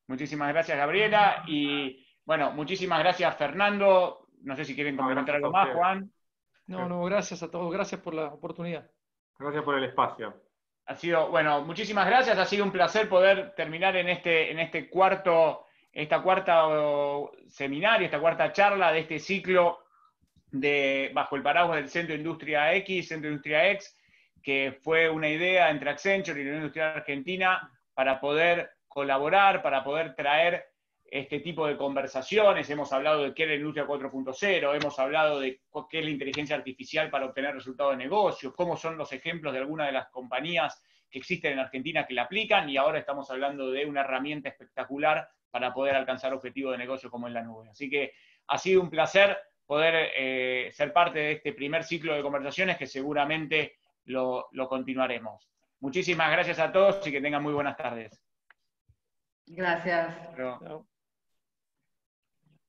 Muchísimas gracias, Gabriela. Y bueno, muchísimas gracias, Fernando. No sé si quieren complementar algo más, Juan. No, gracias a todos. Gracias por la oportunidad. Gracias por el espacio. Ha sido, bueno, muchísimas gracias. Ha sido un placer poder terminar en esta cuarta seminario, esta cuarta charla de este ciclo bajo el paraguas del Centro de Industria X, Centro de Industria X, que fue una idea entre Accenture y la Unión Industrial Argentina para poder colaborar, para poder traer este tipo de conversaciones. Hemos hablado de qué es la industria 4.0, hemos hablado de qué es la inteligencia artificial para obtener resultados de negocios, cómo son los ejemplos de algunas de las compañías que existen en Argentina que la aplican, y ahora estamos hablando de una herramienta espectacular para poder alcanzar objetivos de negocio como es la nube. Así que ha sido un placer poder ser parte de este primer ciclo de conversaciones que seguramente lo continuaremos. Muchísimas gracias a todos y que tengan muy buenas tardes. Gracias. Chao.